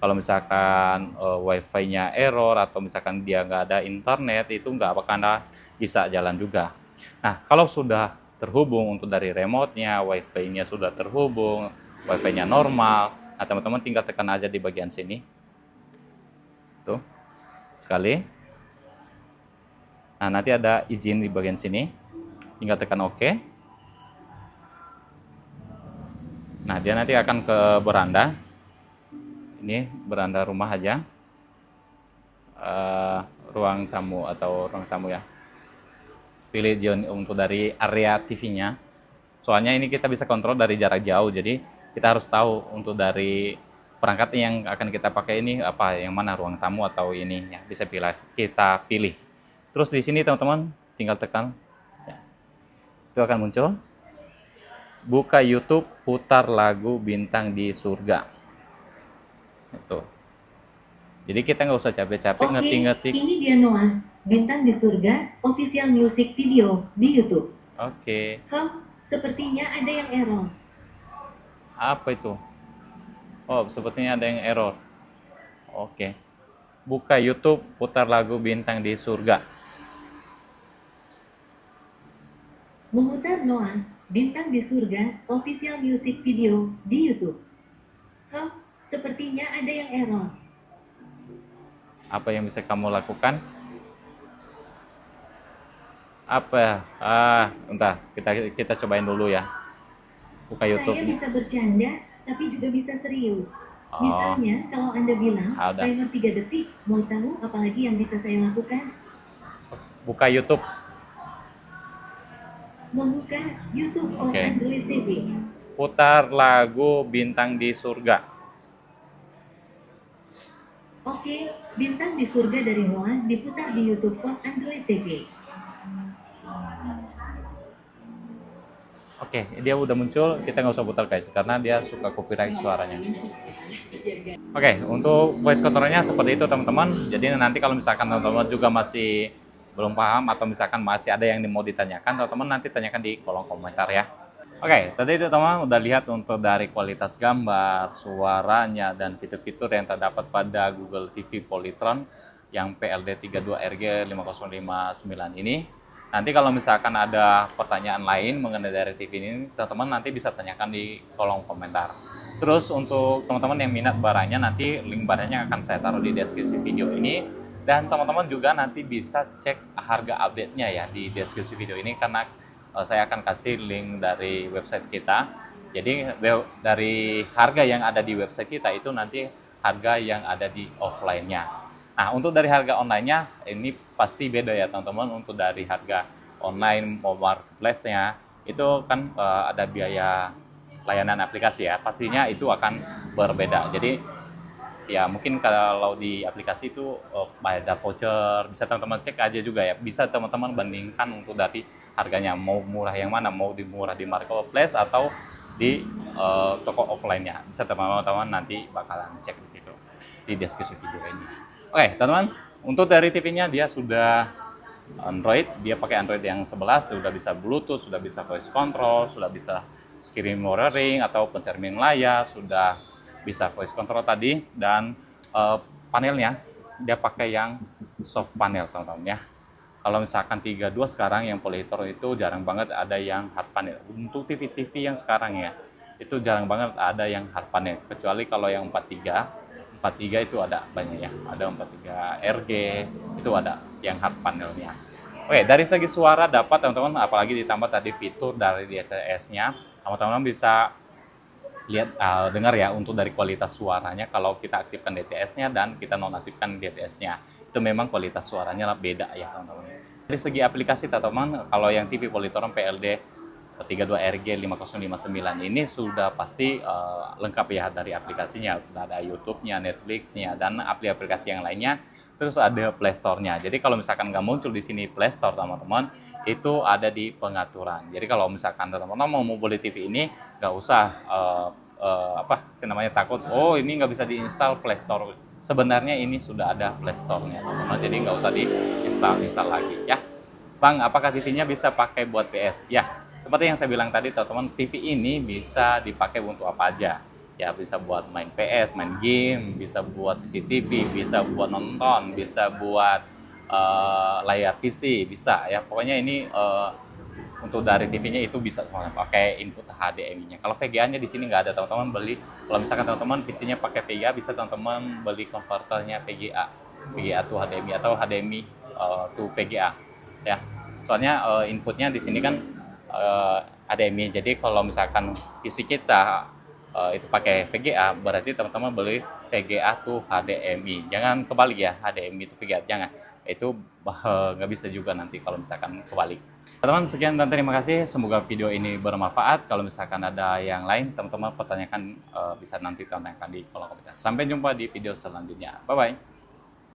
Kalau misalkan WiFi-nya error atau misalkan dia nggak ada internet itu nggak akan bisa jalan juga. Nah, kalau sudah terhubung untuk dari remote-nya, WiFi-nya sudah terhubung, WiFi-nya normal, nah teman-teman tinggal tekan aja di bagian sini. Tuh, sekali. Nah, nanti ada izin di bagian sini. Tinggal tekan OK. Nah, dia nanti akan ke beranda. Ini beranda rumah aja. Ruang tamu atau ruang tamu ya. Pilih untuk dari area TV-nya. Soalnya ini kita bisa kontrol dari jarak jauh. Jadi kita harus tahu untuk dari perangkat yang akan kita pakai ini apa, yang mana ruang tamu atau ini ya, bisa kita pilih. Terus di sini teman-teman tinggal tekan ya. Itu akan muncul. Buka YouTube, putar lagu Bintang di Surga. Itu. Jadi kita nggak usah capek-capek ngetik-ngetik. Ini dia Noah, Bintang di Surga, official music video di YouTube. Oke. Sepertinya ada yang error. Apa itu? Oh, sepertinya ada yang error. Oke. Buka YouTube, putar lagu Bintang di Surga. Memutar Noah, Bintang di Surga, official music video di YouTube. Sepertinya ada yang error. Apa yang bisa kamu lakukan? Apa? Entah. Kita cobain dulu ya. Buka YouTube. Saya bisa bercanda, tapi juga bisa serius. Oh. Misalnya, kalau Anda bilang, Ada. timer 3 detik, mau tahu apa lagi yang bisa saya lakukan? Buka YouTube. Membuka YouTube for Oke. Android TV. Putar lagu Bintang di Surga. Oke, Bintang di Surga dari Noah diputar di YouTube for Android TV. Oke, dia udah muncul. Kita nggak usah putar guys, karena dia suka copyright suaranya. Oke, untuk voice controlnya seperti itu teman-teman. Jadi nanti kalau misalkan teman-teman juga masih belum paham atau misalkan masih ada yang mau ditanyakan, teman-teman nanti tanyakan di kolom komentar ya. Oke, tadi itu teman-teman udah lihat untuk dari kualitas gambar, suaranya, dan fitur-fitur yang terdapat pada Google TV Polytron yang PLD32RG5059 ini. Nanti kalau misalkan ada pertanyaan lain mengenai dari TV ini, teman-teman nanti bisa tanyakan di kolom komentar. Terus untuk teman-teman yang minat barangnya, nanti link barangnya akan saya taruh di deskripsi video ini. Dan teman-teman juga nanti bisa cek harga update-nya ya di deskripsi video ini, karena saya akan kasih link dari website kita. Jadi dari harga yang ada di website kita itu nanti harga yang ada di offline-nya. Nah, untuk dari harga online-nya ini pasti beda ya teman-teman. Untuk dari harga online mau marketplace-nya itu kan ada biaya layanan aplikasi ya. Pastinya itu akan berbeda. Jadi ya mungkin kalau di aplikasi itu ada voucher, bisa teman-teman cek aja juga ya. Bisa teman-teman bandingkan untuk dari harganya mau murah yang mana, mau murah di marketplace atau di toko offline-nya. Bisa teman-teman nanti bakalan cek di situ di deskripsi video ini. Oke, teman-teman, untuk dari TV-nya dia sudah Android, dia pakai Android yang 11, sudah bisa Bluetooth, sudah bisa voice control, sudah bisa screen mirroring atau pencermin layar, sudah bisa voice control tadi, dan panelnya dia pakai yang soft panel teman-teman ya. Kalau misalkan 32 sekarang yang Polytron itu jarang banget ada yang hard panel. Untuk TV-TV yang sekarang ya, itu jarang banget ada yang hard panel. Kecuali kalau yang 43 itu ada banyak ya. Ada 43 RG, itu ada yang hard panelnya. Oke, dari segi suara dapat teman-teman, apalagi ditambah tadi fitur dari DTS-nya, teman-teman bisa lihat dengar ya untuk dari kualitas suaranya kalau kita aktifkan DTS-nya dan kita nonaktifkan DTS-nya. Itu memang kualitas suaranya beda ya teman-teman. Dari segi aplikasi teman-teman, kalau yang TV Polytron PLD 32RG 5059 ini sudah pasti lengkap ya dari aplikasinya. Sudah ada YouTube-nya, Netflix-nya, dan aplikasi yang lainnya. Terus ada Play Store-nya. Jadi kalau misalkan nggak muncul di sini Play Store teman-teman, itu ada di pengaturan. Jadi kalau misalkan teman-teman mau beli TV ini, nggak usah apa sih namanya takut, oh ini nggak bisa diinstal Play Store. Sebenarnya ini sudah ada Play Store-nya teman-teman, jadi nggak usah diinstal lagi ya. Bang, apakah TV-nya bisa pakai buat PS? Ya, seperti yang saya bilang tadi teman-teman, TV ini bisa dipakai untuk apa aja. Ya bisa buat main PS, main game, bisa buat CCTV, bisa buat nonton, bisa buat layar PC, bisa ya. Pokoknya ini untuk dari TV-nya itu bisa semuanya pakai input HDMI-nya. Kalau VGA-nya di sini nggak ada teman-teman beli. Kalau misalkan teman-teman PC-nya pakai VGA, bisa teman-teman beli konverternya VGA to HDMI atau HDMI to VGA ya. Soalnya inputnya di sini kan HDMI. Jadi kalau misalkan PC kita itu pakai VGA, berarti teman-teman beli VGA to HDMI. Jangan kebalik ya, HDMI to VGA, jangan. Itu nggak bisa juga nanti kalau misalkan kebalik. Teman-teman, sekian dan terima kasih. Semoga video ini bermanfaat. Kalau misalkan ada yang lain, teman-teman pertanyakan bisa nanti tanyakan di kolom komentar. Sampai jumpa di video selanjutnya. Bye-bye.